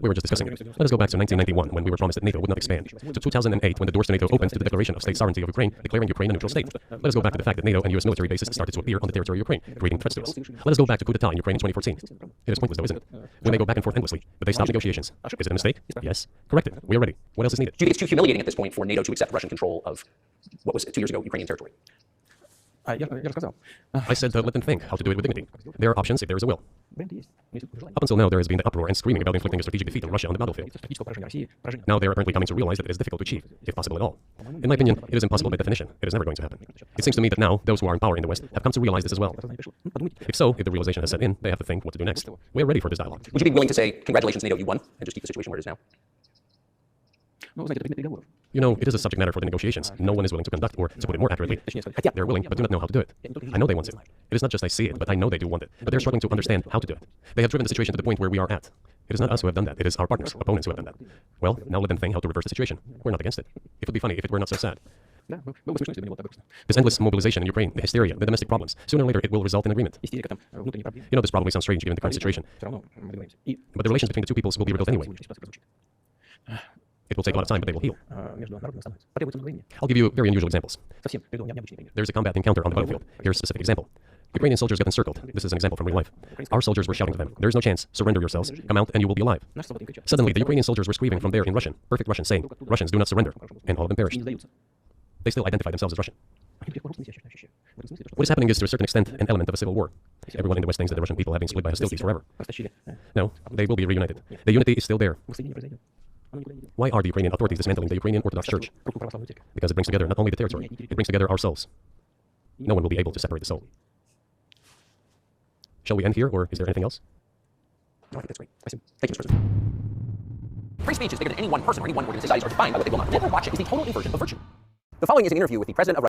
We were just discussing it. Let us go back to 1991, when we were promised that NATO would not expand, to 2008, when the doors to NATO opened to the declaration of state sovereignty of Ukraine, declaring Ukraine a neutral state. Let us go back to the fact that NATO and US military bases started to appear on the territory of Ukraine, creating threats to us. Let us go back to coup d'etat in Ukraine in 2014. It is pointless though, isn't it? We may go back and forth endlessly, but they stopped negotiations. Is it a mistake? Yes. Correct it. We are ready. What else is needed? Do you think it's too humiliating at this point for NATO to accept Russian control of what was 2 years ago Ukrainian territory? I said let them think how to do it with dignity. There are options if there is a will. Up until now, there has been the uproar and screaming about inflicting a strategic defeat on Russia on the battlefield. Now they are apparently coming to realize that it is difficult to achieve, if possible at all. In my opinion, it is impossible by definition. It is never going to happen. It seems to me that now, those who are in power in the West have come to realize this as well. If so, if the realization has set in, they have to think what to do next. We are ready for this dialogue. Would you be willing to say, congratulations, NATO, you won, and just keep the situation where it is now? You know, it is a subject matter for the negotiations. No one is willing to conduct, or to put it more accurately, they're willing, but do not know how to do it. I know they want to. It is not just I see it, but I know they do want it. But they're struggling to understand how to do it. They have driven the situation to the point where we are at. It is not us who have done that. It is our partners, opponents who have done that. Well, now let them think how to reverse the situation. We're not against it. It would be funny if it were not so sad. This endless mobilization in Ukraine, the hysteria, the domestic problems, sooner or later it will result in agreement. You know, this probably sounds strange given the current situation. But the relations between the two peoples will be rebuilt anyway. It will take a lot of time, but they will heal. I'll give you very unusual examples. There's a combat encounter on the battlefield. Here's a specific example. Ukrainian soldiers got encircled. This is an example from real life. Our soldiers were shouting to them, there is no chance, surrender yourselves, come out and you will be alive. Suddenly, the Ukrainian soldiers were screaming from there in Russian, perfect Russian, saying, Russians, do not surrender. And all of them perished. They still identify themselves as Russian. What is happening is, to a certain extent, an element of a civil war. Everyone in the West thinks that the Russian people have been split by hostilities forever. No, they will be reunited. The unity is still there. Why are the Ukrainian authorities dismantling the Ukrainian Orthodox Church? Because it brings together not only the territory, it brings together our souls. No one will be able to separate the soul. Shall we end here, or is there anything else? No, I think that's great. Thank you, Mr. President. Free speech is bigger than any one person or any one organization. Societies are defined by what they will not. What we're watching is the total inversion of virtue. The following is an interview with the president of